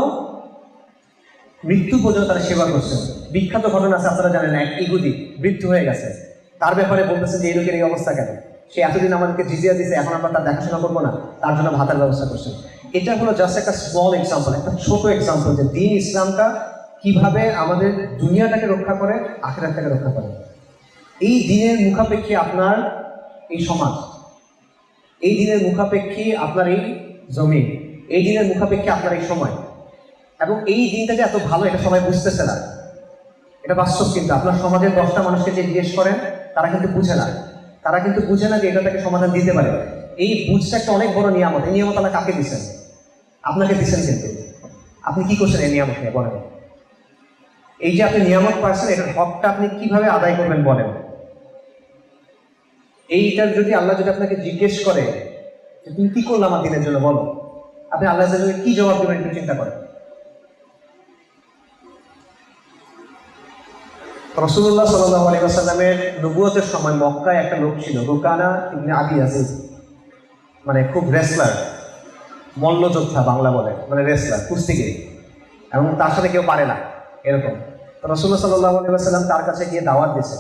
মৃত্যু পর্যন্ত তারা সেবা করছেন। বিখ্যাত ঘটনা আছে, আপনারা জানেন, এক ইহুদি বৃদ্ধ হয়ে গেছে, তার ব্যাপারে বলতেছেন যে এই লোকের এই অবস্থা কেন, সে এতদিন আমাদেরকে জিজিয়া দিয়েছে, এখন আমরা তার দেখাশোনা করবো না, তার জন্য ভাতার ব্যবস্থা করছেন। এটা হলো জাস্ট একটা স্মল এক্সাম্পল, একটা ছোট এক্সাম্পল যে দিন ইসলামটা কিভাবে আমাদের দুনিয়াটাকে রক্ষা করে, আখিরাতটাকে রক্ষা করে। এই দিনের মুখাপেক্ষী আপনার এই সমাজ, এই দিনের মুখাপেক্ষী আপনার এই জমিন, এই দিনের মুখাপেক্ষী আপনার এই সময়। এবং এই দিনটা যে এত ভালো এটা সবাই বুঝতেছে না, এটা বাস্তব। কিন্তু আপনার সমাজের 10টা মানুষকে যে জিজ্ঞেস করেন তারা কিন্তু বুঝে না, তারা কিন্তু বুঝে না যে এটা তাকে সমাধান দিতে পারে। এই বুঝটা একটা অনেক বড় নিয়ামত। এই নিয়ামত আল্লাহ কাকে দিচ্ছেন? আপনাকে দিচ্ছেন। কিন্তু আপনি কি করছেন এই নিয়ামত নিয়ে বলেন? এই যে আপনি নিয়ামত পাচ্ছেন, এটার হকটা আপনি কিভাবে আদায় করবেন বলেন? এইটার যদি আল্লাহ যদি আপনাকে জিজ্ঞেস করে যে তুমি কি করলে আমার দিনের জন্য, বলো, আপনি আল্লাহ কি জবাব দেবেন একটু চিন্তা করেন। রাসূলুল্লাহ সাল্লাল্লাহু আলাইহি ওয়াসাল্লামের নবুয়তের সময় মক্কায় একটা লোক ছিল, রুকানা ইবনে আবি ইয়াজিদ, মানে খুব রেসলার, মল্লযোদ্ধা বাংলা বলে, মানে রেসলার, কুস্তিগির, এবং তার সাথে কেউ পারে না এরকম। তো রাসূলুল্লাহ সাল্লাল্লাহু আলাইহি ওয়াসাল্লাম তার কাছে গিয়ে দাওয়াত দিয়েছে,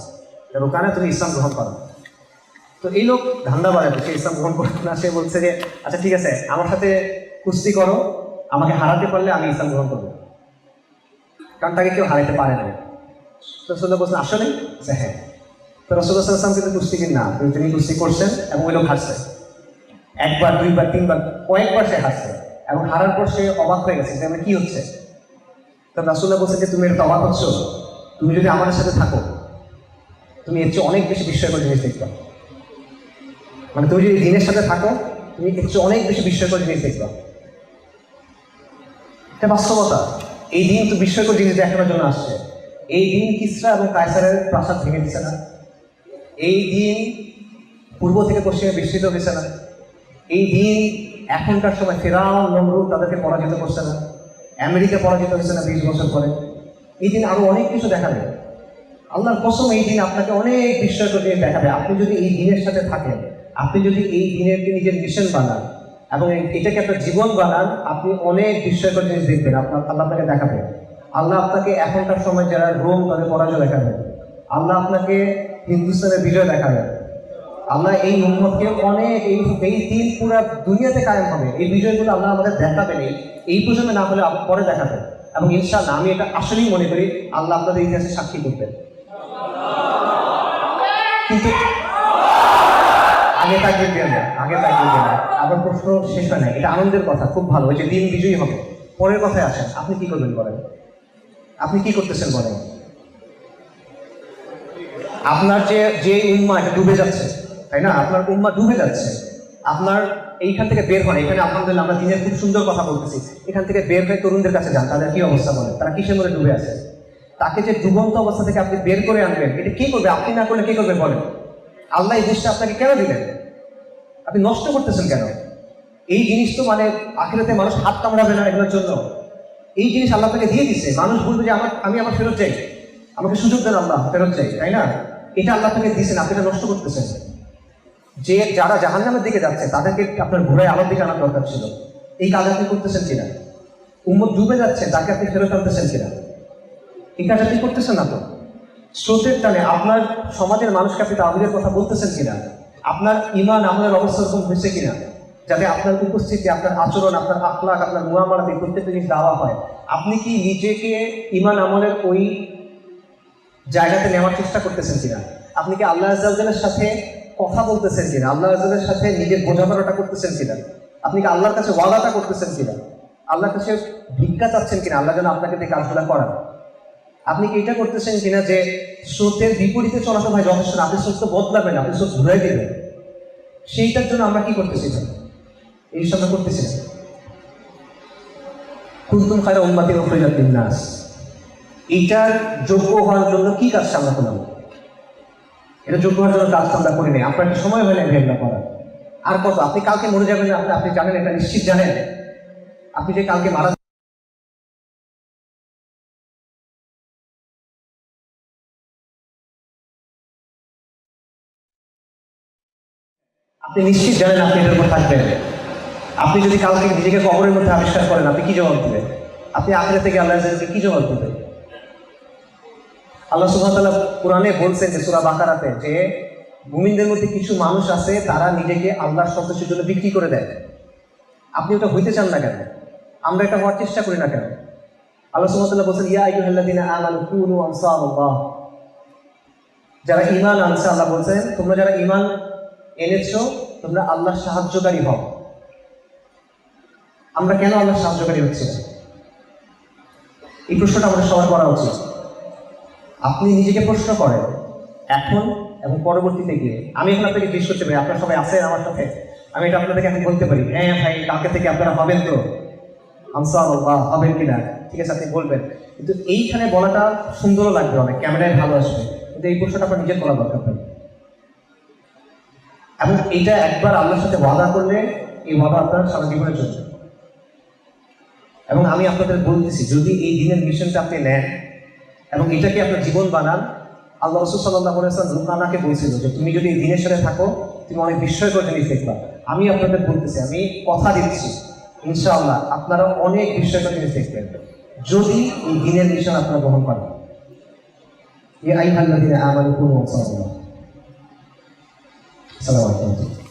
রুকানা তুমি ইসলাম গ্রহণ করো। তো এই লোক ধান্দা বাড়াবে, সে ইসলাম গ্রহণ করবে না। সে বলছে যে আচ্ছা ঠিক আছে, আমার সাথে কুস্তি করো, আমাকে হারাতে পারলে আমি ইসলাম গ্রহণ করবো, কারণ তাকে কেউ হারাতে পারে না। রাসূলুল্লাহ বলছেন আসলে হ্যাঁ। তো রাসূলুল্লাহ সাল্লাল্লাহু আলাইহি ওয়াসাল্লাম কিন্তু কুস্তি না, তিনি কুস্তি করছেন এবং ওই লোক হারছে, একবার, দুইবার, তিনবার, কয়েকবার সে হারছে। এবং হারার পর সে অবাক হয়ে গেছে যে কি হচ্ছে। তো রাসূলুল্লাহ বলছেন যে তুমি এটা অবাক হচ্ছ, তুমি যদি আমাদের সাথে থাকো তুমি এর চেয়ে অনেক বেশি বিস্ময়কর জিনিস দেখবা। মানে তুমি যদি দিনের সাথে থাকো তুমি এর চেয়ে অনেক বেশি বিস্ময়কর জিনিস দেখবা। এটা বাস্তবতা। এই দিন তো বিস্ময়কর জিনিস দেখানোর জন্য আসছে। এই দিন কিসরা এবং কায়সারের প্রাসাদ ভেঙে দিচ্ছে না, এই দিন পূর্ব থেকে পশ্চিমে বিস্তৃত হয়েছে না, এই দিন এখনকার সময় ফিরআউন, নমরুদ তাদেরকে পরাজিত করছে না, আমেরিকা পরাজিত হয়েছে না 20 বছর পরে। এই দিন আরো অনেক কিছু দেখাবে। আল্লাহর কসম, এই দিন আপনাকে অনেক বিস্ময়কর জিনিস দেখাবে। আপনি যদি এই দিনের সাথে থাকেন, আপনি যদি এই দিনেরকে নিজের মিশন বানান এবং এটাকে একটা জীবন বানান, আপনি অনেক বিস্ময়কর জিনিস দেখবেন। আল্লাহ আপনাকে দেখাবে। আল্লাহ আপনাকে এখনকার সময় যারা রোম তাদের পরাজয় দেখাবে, আল্লাহ আপনাকে হিন্দুস্তানের বিজয় দেখাবে। আল্লাহ এই উম্মতকে অনেক, এই দিন পুরো দুনিয়াতে কায়েম হবে। এই বিজয়গুলো আল্লাহ আমাদের দেখাবেন, এই প্রজন্মে না হলে পরে দেখাবেন। এবং ইনশাআল্লাহ আমি এটা আসলেই মনে করি আল্লাহ আপনাদের ইতিহাসে সাক্ষী করবেন। কিন্তু আগে তাকবীর দিয়ে না, আগে তাকবীর দিয়ে না। আবার প্রশ্ন শেষ হয় না, এটা আনন্দের কথা, খুব ভালো, ওই যে দিন বিজয়ী হবে। পরের কথায় আসেন, আপনি কি করবেন বলেন? আপনি কি করতেছেন বলেন? আপনার যে যে উম্মা এটা ডুবে যাচ্ছে, তাই না? আপনার উম্মা ডুবে যাচ্ছে। আপনার এইখান থেকে বের হন, এখানে আলহামদুলিল্লাহ আমরা দিনের খুব সুন্দর কথা বলতেছি, এখান থেকে বের হয়ে তরুণদের কাছে যান, তাদের কি অবস্থা বলেন, তারা কিসের মধ্যে ডুবে আছে? তাকে যে ডুবন্ত অবস্থা থেকে আপনি বের করে আনবেন, এটা কি করবে? আপনি না করলে কি করবে বলেন? আল্লাহ এই দেশটা আপনাকে কেন দিলেন? আপনি নষ্ট করতেছেন কেন? এই জিনিস তো মানে আখিরাতে মানুষ হাত কামড়াবে না এগুলোর জন্য। এই জিনিস আল্লাহ আপনাকে দিয়ে দিচ্ছে, মানুষ বলবে যে আমি আমার ফেরত চাই, আমাকে সুযোগ দেন আল্লাহ, ফেরত চাই, তাই না? এটা আল্লাহ আপনাকে দিয়েছেন, আপনি এটা নষ্ট করতেছেন। যে যারা জাহান্নামের দিকে যাচ্ছে তাদেরকে আপনার ঘোরায় আলোর দিকে আনার দরকার ছিল। এই কাজ আপনি করতেছেন কিনা? উম্মত ডুবে যাচ্ছে, তাকে আপনি ফেরত আনতেছেন কিনা? এই কাজ আপনি করতেছেন না তো। স্রোতের টানে আপনার সমাজের মানুষকে আপনি তাওহীদের কথা বলতেছেন কিনা? আপনার ঈমান আমলের অবস্থা এরকম হয়েছে কিনা যাতে আপনার উপস্থিতি, আপনার আচরণ, আপনার আখলাক, আপনার মুআমালাতে প্রত্যেকটা জিনিস দেওয়া হয়? আপনি কি নিজেকে ঈমান আমলের ওই জায়গাতে নেওয়ার চেষ্টা করতেছেন কিনা? আপনি কি আল্লাহ আযজা ওয়া জাল্লার সাথে কথা বলতেছেন কিনা? আল্লাহ আযজা ওয়া জাল্লার সাথে নিজের বোঝাপড়াটা করতেছেন কিনা? আপনি কি আল্লাহর কাছে ওয়াদাটা করতেছেন কিনা? আল্লাহর কাছে ভিক্ষা চাচ্ছেন কিনা আল্লাহ যেন আপনাকে দিয়ে কাজগুলো করান? আপনি কি এটা করতেছেন কিনা যে স্রোতের বিপরীতে চলাচল হয় যথেষ্ট না, আপনি স্রোত বদলাবেন, আপনি স্রোত ঘুরাই দেবেন? সেইটার জন্য আমরা কি করতেছি? এই সব করতেছি না। কুনতুম খায়রা উম্মাতিন উখরিজাত লিন-নাস, এইটার যোগ্য হওয়ার জন্য কি কাজ আমরা করলাম? এটা যোগ্য হওয়ার জন্য কাজ আমরা করি নাই। আপনার কি সময় হয় না এগুলো করার? আর কত? আপনি কালকে মরে যাবেন না, আপনি জানেন, এটা নিশ্চিত জানেন। আপনি যে কালকে মারা, আপনি নিশ্চিত জানেন আপনি এটার উপর থাকবেন। আপনি যদি কালকে নিজেকে কবরের মধ্যে আবিষ্কার করেন, আপনি কি জবাব দেবেন? আপনি আখিরাত থেকে আল্লাহ আযজা কি জবাব দেবেন? আল্লাহ সুবহানাহু ওয়া তাআলা কোরআনে বলছেন যে সূরা বাকারাতে যে মুমিনদের মধ্যে কিছু মানুষ আছে তারা নিজেকে আল্লাহর সন্তুষ্টির জন্য বিক্রি করে দেয়। আপনি ওটা হইতে চান না কেন? আমরা এটা হওয়ার চেষ্টা করি না কেন? আল্লাহ সুবহানাহু ওয়া তাআলা বলছেন ইয়া আইয়ুহাল্লাযীনা আমানু কুনু আনসারাল্লাহ, যারা ঈমান আনছে আল্লাহ বলছেন তোমরা যারা ঈমান এনেছো তোমরা আল্লাহর সাহায্যকারী হও। আমরা কেন আল্লাহর সাহায্যকারী হচ্ছি না? এই প্রশ্নটা আমাদের সবার করা উচিত। আপনি নিজেকে প্রশ্ন করেন এখন এবং পরবর্তীতে গিয়ে। আমি এখন আপনাকে জিজ্ঞেস করতে পারি আপনারা সবাই আছেন আমার সাথে, আমি এটা আপনাদেরকে এখন বলতে পারি হ্যাঁ ভাই কালকে থেকে আপনারা হবেন তো ইনশাআল্লাহ, হবেন কিনা? ঠিক আছে, আপনি বলবেন, কিন্তু এইখানে বলাটা সুন্দরও লাগবে, অনেক ক্যামেরায় ভালো আসবে, কিন্তু এই প্রশ্নটা আপনার নিজের করা দরকার নেই। এবং এইটা একবার আল্লাহর সাথে ওয়াদা করলে এই ওয়াদা আপনার সারা জীবনের জন্য। এবং আমি আপনাদের বলতেছি যদি এই দিনের মিশনটা আপনি নেন এবং এটাকে আপনার জীবন বানান, আল্লাহ রাসূল সাল্লাল্লাহু আলাইহি ওয়াসাল্লাম রুকানাকে বলছিল যে তুমি যদি এই দিনের সাথে থাকো তুমি অনেক বিস্ময়কর জিনিস দেখবা। আমি আপনাদের বলতেছি, আমি কথা দিচ্ছি ইনশাআল্লাহ আপনারা অনেক বিস্ময়কর জিনিস দেখবেন যদি এই দিনের মিশন আপনারা গ্রহণ করেন। ইয়া আইয়ুহাল্লাযীনা আমানু কুনু আনসারাল্লাহ। আসসালামু আলাইকুম।